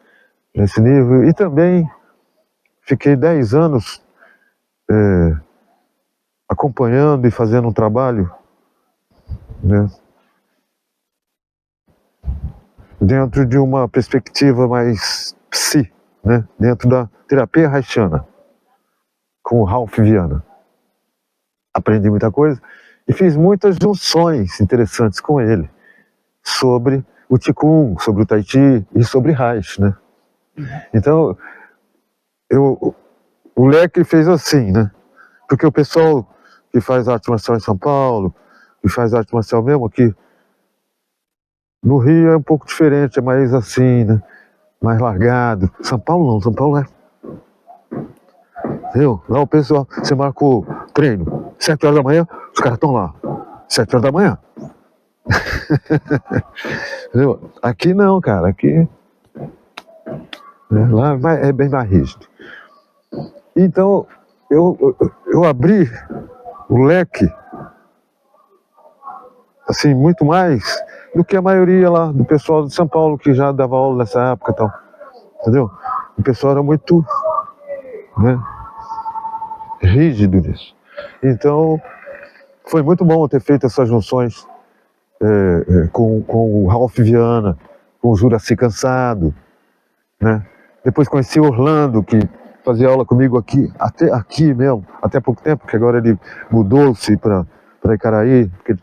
nesse nível. E também fiquei 10 anos acompanhando e fazendo um trabalho, né, dentro de uma perspectiva mais psi, né, dentro da terapia haitiana, com o Ralph Viana. Aprendi muita coisa e fiz muitas junções interessantes com ele sobre o Qigong, sobre o Tai Chi e sobre Haiti, né? Então, o leque fez assim, né? Porque o pessoal que faz arte marcial em São Paulo, que faz arte marcial mesmo aqui no Rio é um pouco diferente, é mais assim, né? Mais largado. São Paulo não, São Paulo é... Lá o pessoal, você marcou treino, 7 horas da manhã, os caras estão lá, 7 horas da manhã. Entendeu? Aqui não, cara, aqui lá é bem mais rígido. Então, eu abri o leque, assim, muito mais do que a maioria lá do pessoal de São Paulo que já dava aula nessa época e tal, entendeu? O pessoal era muito, né, rígido nisso. Então, foi muito bom ter feito essas junções com o Ralph Viana, com o Juraci Cansado, né? Depois conheci o Orlando, que fazia aula comigo até aqui mesmo, até pouco tempo, que agora ele mudou-se para Icaraí, porque ele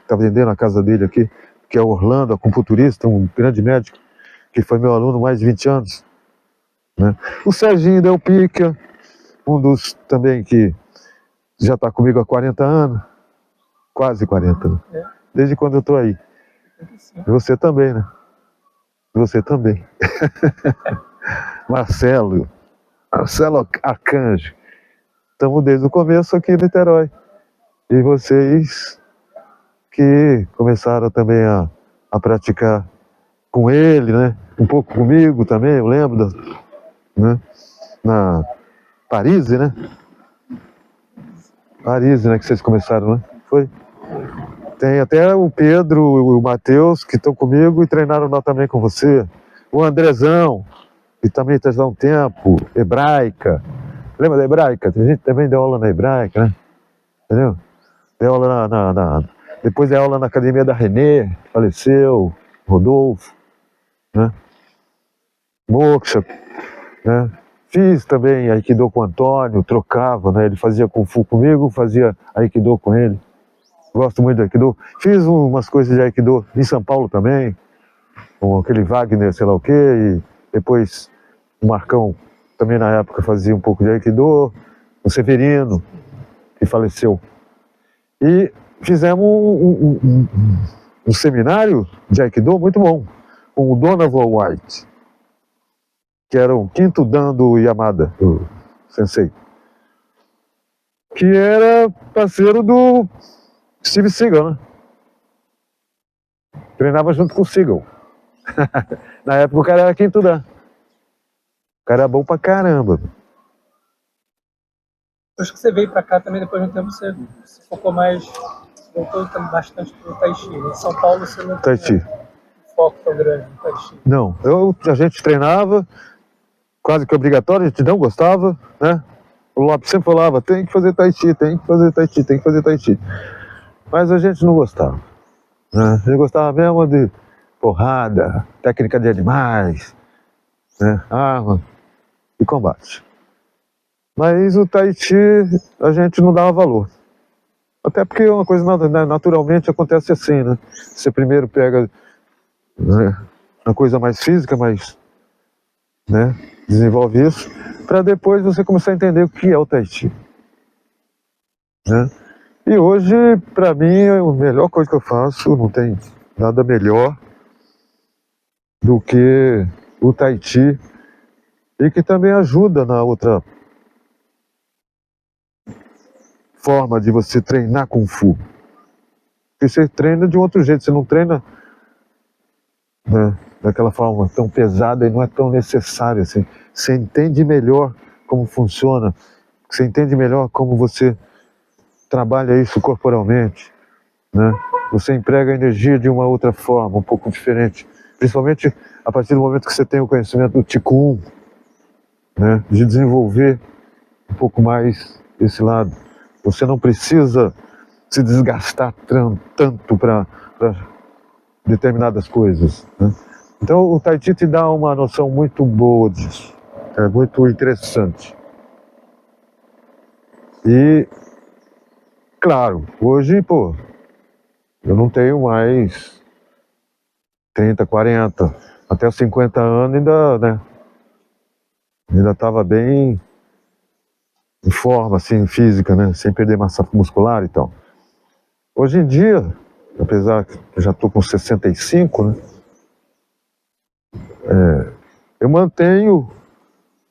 tá vendendo a casa dele aqui, que é o Orlando, acupunturista, um grande médico, que foi meu aluno há mais de 20 anos. Né? O Serginho Del Pica, um dos também que já está comigo há 40 anos, quase 40, né? Desde quando eu estou aí. E você também, né? Você também. Marcelo Arcanjo. Estamos desde o começo aqui em Niterói. E vocês que começaram também a praticar com ele, né? Um pouco comigo também, eu lembro, né? Na Paris, né? Paris, né? Que vocês começaram, né? Foi? Tem até o Pedro e o Matheus que estão comigo e treinaram lá também com você. O Andrezão, que também está há um tempo. Hebraica. Lembra da Hebraica? A gente também deu aula na Hebraica, né? Entendeu? Deu aula depois deu aula na academia da Renê, faleceu. Rodolfo, né? Moksha, né? Fiz também Aikido com o Antônio, trocava, né? Ele fazia Kung Fu comigo, fazia Aikido com ele. Gosto muito de Aikido. Fiz umas coisas de Aikido em São Paulo também, com aquele Wagner, sei lá o quê, e depois o Marcão também na época fazia um pouco de Aikido, o Severino, que faleceu. E fizemos um seminário de Aikido muito bom, com o Donovan White, que era o quinto dan do Yamada, o sensei, que era parceiro do Steve Seagal, né? Treinava junto com o Seagal. Na época o cara era quinto dan. O cara era bom pra caramba. Depois que você veio pra cá também, depois de um tempo, você focou mais, voltou bastante pro Tai Chi. Em São Paulo você não Tai Chi. um foco tão grande no Tai Chi. Não, a gente treinava, quase que obrigatório, a gente não gostava, né? O Lopes sempre falava, tem que fazer Tai Chi, tem que fazer Tai Chi, tem que fazer Tai Chi. Mas a gente não gostava, né? A gente gostava mesmo de porrada, técnica de animais, né? Arma e combate. Mas o Tai Chi a gente não dava valor. Até porque é uma coisa naturalmente acontece assim, né? Você primeiro pega, né, uma coisa mais física, mais, né, desenvolve isso, para depois você começar a entender o que é o Tai Chi, né? E hoje, para mim, é a melhor coisa que eu faço, não tem nada melhor do que o Tai Chi, e que também ajuda na outra forma de você treinar Kung Fu. Porque você treina de um outro jeito, você não treina, né, daquela forma tão pesada e não é tão necessário assim. Você entende melhor como funciona, você entende melhor como você trabalha isso corporalmente, né? Você emprega a energia de uma outra forma, um pouco diferente, principalmente a partir do momento que você tem o conhecimento do Qigong, né? De desenvolver um pouco mais esse lado. Você não precisa se desgastar tanto para determinadas coisas, né? Então o Tai Chi te dá uma noção muito boa disso, é muito interessante. E claro, hoje, pô, eu não tenho mais 30, 40, até os 50 anos ainda, né? Ainda estava bem em forma, assim, física, né? Sem perder massa muscular e tal. Hoje em dia, apesar que eu já estou com 65, né? Eu mantenho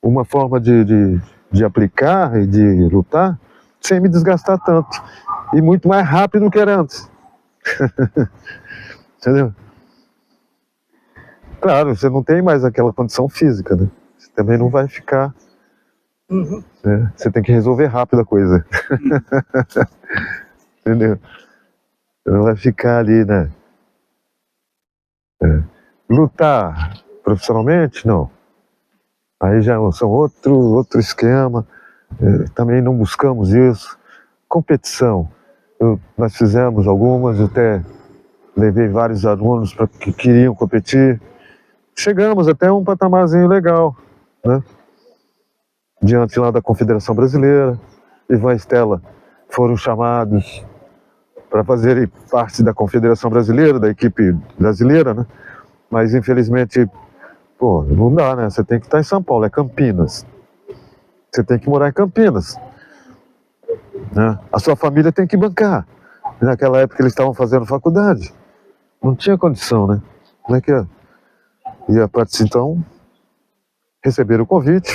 uma forma de aplicar e de lutar sem me desgastar tanto. E muito mais rápido do que era antes. Entendeu? Claro, você não tem mais aquela condição física, né? Você também não vai ficar... Uhum. Né? Você tem que resolver rápido a coisa. Entendeu? Você não vai ficar ali, né? Lutar profissionalmente, não. Aí já são outro esquema. Também não buscamos isso. Competição. Nós fizemos algumas, eu até levei vários alunos que queriam competir. Chegamos até um patamarzinho legal, né? Diante lá da Confederação Brasileira. Ivan e Stella foram chamados para fazerem parte da Confederação Brasileira, da equipe brasileira, né? Mas infelizmente, pô, não dá, né? Você tem que estar em São Paulo, é Campinas. Você tem que morar em Campinas, né? A sua família tem que bancar. Naquela época eles estavam fazendo faculdade. Não tinha condição, né? Como é que é? E a partir então, receberam o convite,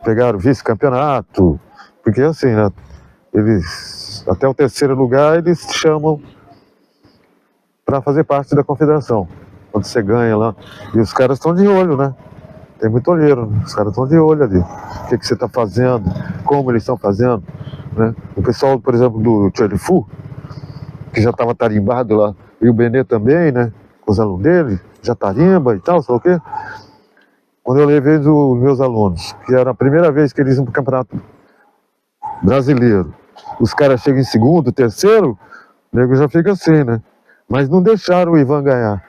pegaram vice-campeonato, porque assim, né? Eles, até o terceiro lugar, eles chamam para fazer parte da confederação. Quando você ganha lá, e os caras estão de olho, né? Tem muito olheiro, né? Os caras estão de olho ali. O que você está fazendo, como eles estão fazendo, né? O pessoal, por exemplo, do Tchelifu, que já estava tarimbado lá, e o Benê também, né? Com os alunos dele, já tarimba e tal, sei lá o quê. Quando eu levei os meus alunos, que era a primeira vez que eles iam para o campeonato brasileiro, os caras chegam em segundo, terceiro, o nego já fica assim, né? Mas não deixaram o Ivan ganhar.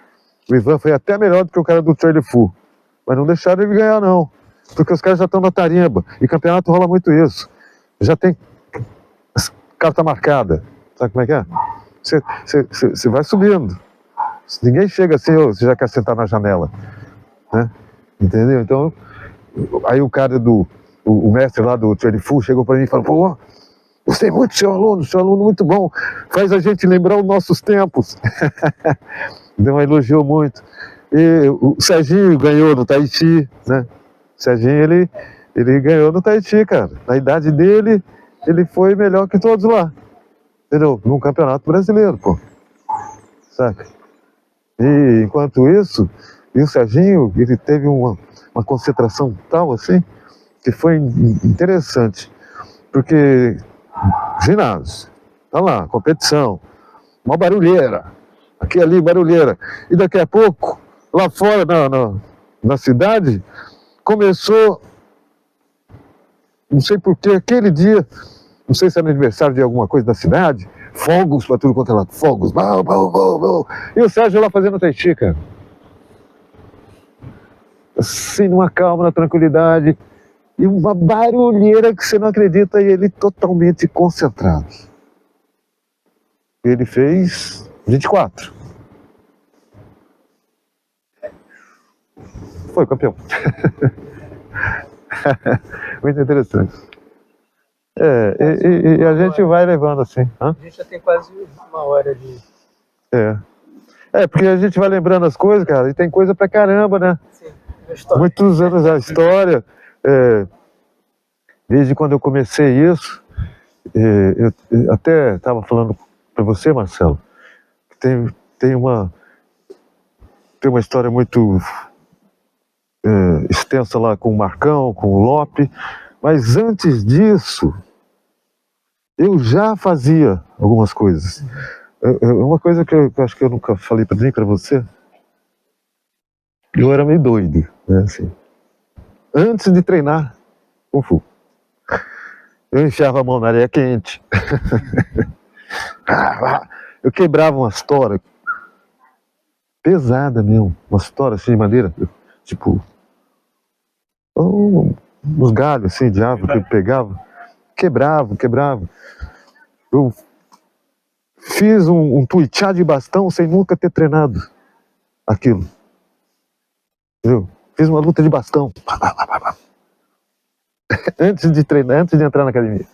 O Ivan foi até melhor do que o cara do Tchelifu. Mas não deixaram ele ganhar, não. Porque os caras já estão na tarimba. E campeonato rola muito isso. Já tem carta marcada. Sabe como é que é? Você vai subindo. Ninguém chega assim, oh, você já quer sentar na janela. Né? Entendeu? Então, aí o cara o mestre lá do Tchelifu chegou para mim e falou, pô, gostei muito do seu aluno muito bom. Faz a gente lembrar os nossos tempos. Então, elogiou muito. E o Serginho ganhou no Tahiti, né? O Serginho, ele ganhou no Tahiti, cara. Na idade dele, ele foi melhor que todos lá. Entendeu? Num campeonato brasileiro, pô. Saca? E enquanto isso, e o Serginho, ele teve uma concentração tal, assim, que foi interessante. Porque ginásio, tá lá, competição, uma barulheira, aqui ali, barulheira. E daqui a pouco, lá fora, na cidade, começou, não sei porquê, aquele dia, não sei se era aniversário de alguma coisa da cidade, fogos para tudo quanto é lado, fogos, bau, bau, bau, bau. E o Sérgio lá fazendo Tahiti, cara. Assim, numa calma, na tranquilidade, e uma barulheira que você não acredita, e ele totalmente concentrado. Ele fez 24. Foi campeão. Muito interessante. E a gente vai levando assim. Hã? A gente já tem quase uma hora de... Porque a gente vai lembrando as coisas, cara, e tem coisa pra caramba, né? Sim, a história. Muitos anos a história. Desde quando eu comecei isso, eu até estava falando para você, Marcelo, que tem uma história muito extensa lá com o Marcão, com o Lope, mas antes disso, eu já fazia algumas coisas. Uma coisa que eu acho que eu nunca falei para você, eu era meio doido, né, assim. Antes de treinar Kung Fu, eu enfiava a mão na areia quente. Eu quebrava umas toras pesada mesmo, umas toras assim de madeira, tipo uns galhos assim de árvore que eu pegava, quebrava. Eu fiz um tuichá de bastão sem nunca ter treinado aquilo. Entendeu? Fiz uma luta de bastão. Antes de treinar, antes de entrar na academia.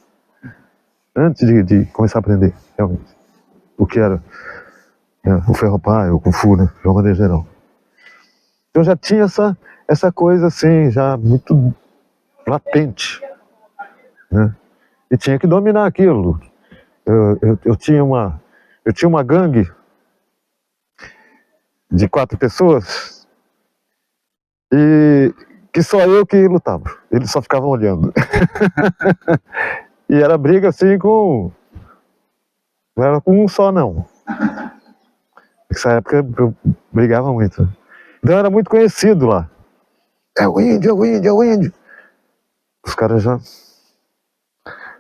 Antes de começar a aprender, realmente. O que era o ferropai, o Kung Fu, né? De uma maneira geral. Eu já tinha essa coisa assim, já muito latente, né? E tinha que dominar aquilo. Eu tinha Eu tinha uma gangue de 4 pessoas e que só eu que lutava. Eles só ficavam olhando. E era briga assim com... Não era com um só, não. Nessa época eu brigava muito. Então era muito conhecido lá. É o índio, é o índio, é o índio. Os caras já...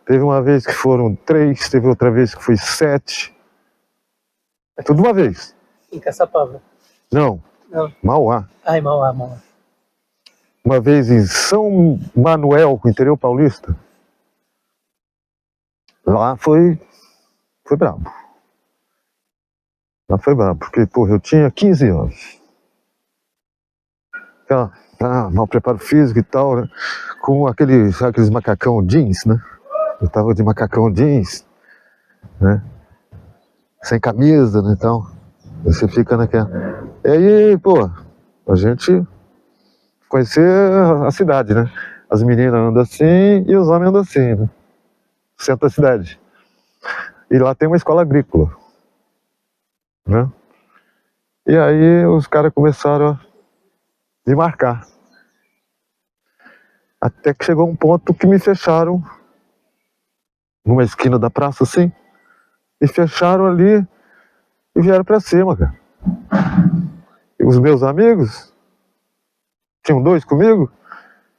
Teve uma vez que foram 3, teve outra vez que foi 7. Tudo uma vez. Em Caçapava? Não, Não. Mauá. Ai, Mauá, Mauá. Uma vez em São Manuel, no interior paulista. Lá foi brabo. Lá foi brabo, porque, porra, eu tinha 15 anos. Mal preparo físico e tal, né? Com aqueles macacão jeans, né? Eu tava de macacão jeans, né? Sem camisa, né? Então, você fica naquela... E aí, pô, a gente conhecer a cidade, né? As meninas andam assim e os homens andam assim, né? Centro da cidade. E lá tem uma escola agrícola, né? E aí os caras começaram a me marcar. Até que chegou um ponto que me fecharam numa esquina da praça, assim. E fecharam ali e vieram pra cima, cara. E os meus amigos, tinham 2 comigo,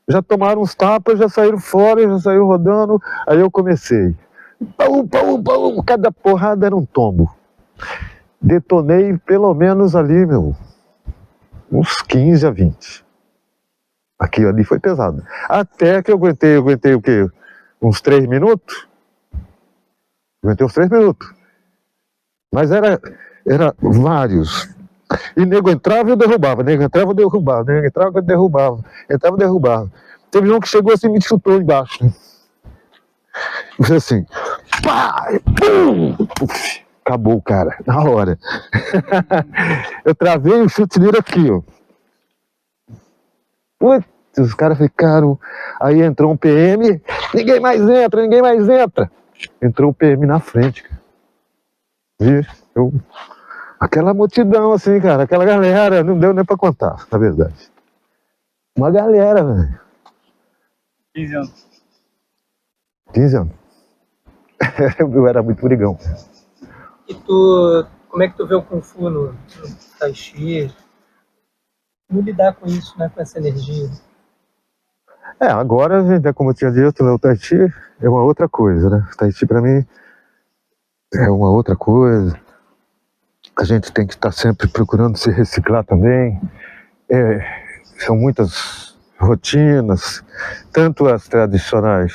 já tomaram uns tapas, já saíram fora, já saíram rodando. Aí eu comecei. Pau, pau, pau, cada porrada era um tombo. Detonei pelo menos ali, uns 15 a 20. Aquilo ali foi pesado. Até que eu aguentei o quê? Uns 3 minutos? Aguentei uns 3 minutos. Mas era vários. E nego entrava e eu derrubava, nego entrava e derrubava, nego entrava e derrubava, entrava e derrubava. Teve um que chegou assim e me chutou embaixo. Né? Eu falei assim, pá! Pum! Puf, acabou o cara, na hora. Eu travei o chute dele aqui, ó. Putz, os caras ficaram... Aí entrou um PM, ninguém mais entra, ninguém mais entra. Entrou o PM na frente, cara. E aquela multidão assim, cara, aquela galera, não deu nem pra contar, na verdade. Uma galera, velho. 15 anos. 15 anos. Eu era muito brigão. E tu, como é que tu vê o Kung Fu no Tai Chi? Como lidar com isso, né, com essa energia? Agora, gente, como eu tinha dito, o Tai Chi é uma outra coisa, né? O Tai Chi pra mim é uma outra coisa. A gente tem que estar sempre procurando se reciclar também. São muitas rotinas, tanto as tradicionais,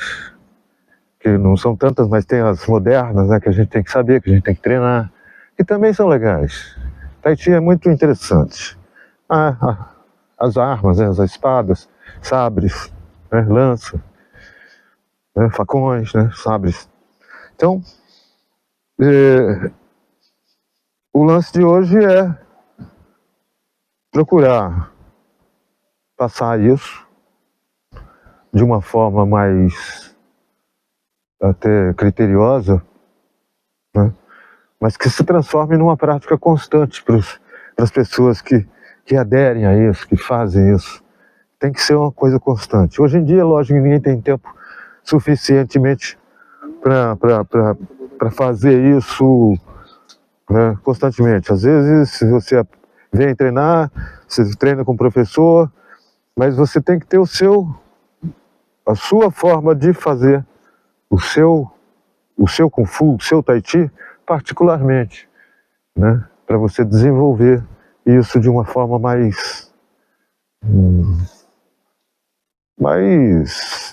que não são tantas, mas tem as modernas, né, que a gente tem que saber, que a gente tem que treinar, que também são legais. Tai Chi é muito interessante. As armas, né, as espadas, sabres, né, lança, né, facões, né, sabres. Então, o lance de hoje é procurar passar isso de uma forma mais até criteriosa, né? Mas que se transforme numa prática constante para as pessoas que aderem a isso, que fazem isso. Tem que ser uma coisa constante. Hoje em dia, lógico, ninguém tem tempo suficientemente para fazer isso, né, constantemente. Às vezes você vem treinar, você treina com o professor, mas você tem que ter a sua forma de fazer o seu Kung Fu, o seu Tai Chi, particularmente, né, para você desenvolver isso de uma forma mais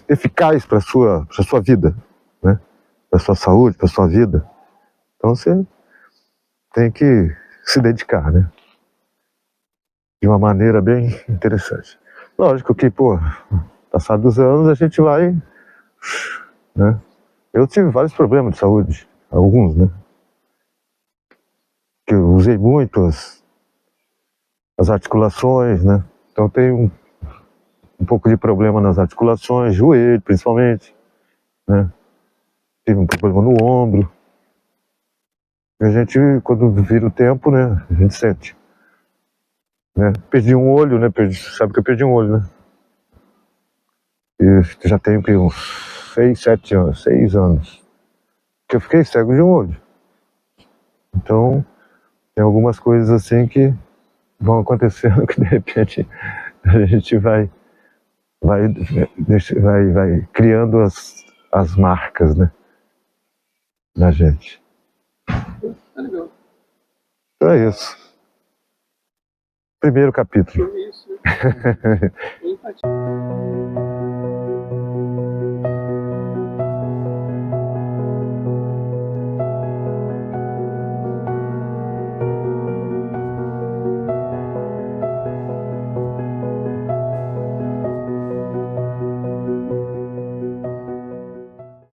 eficaz para sua vida, né, para sua saúde, para sua vida. Então você tem que se dedicar, né, de uma maneira bem interessante. Lógico que, passados os anos a gente vai, né? Eu tive vários problemas de saúde, alguns, né? Que eu usei muito as articulações, né? Então tenho um pouco de problema nas articulações, joelho principalmente, né? Tive um problema no ombro. A gente, quando vira o tempo, né, a gente sente. Né? Perdi um olho, né? Sabe que eu perdi um olho, né? E já tem uns 6, 7 anos, 6 anos. Que eu fiquei cego de um olho. Então, tem algumas coisas assim que vão acontecendo que de repente a gente vai criando as marcas, né? Na gente. Tá legal. Então é isso. Primeiro capítulo. Foi isso. Empatia.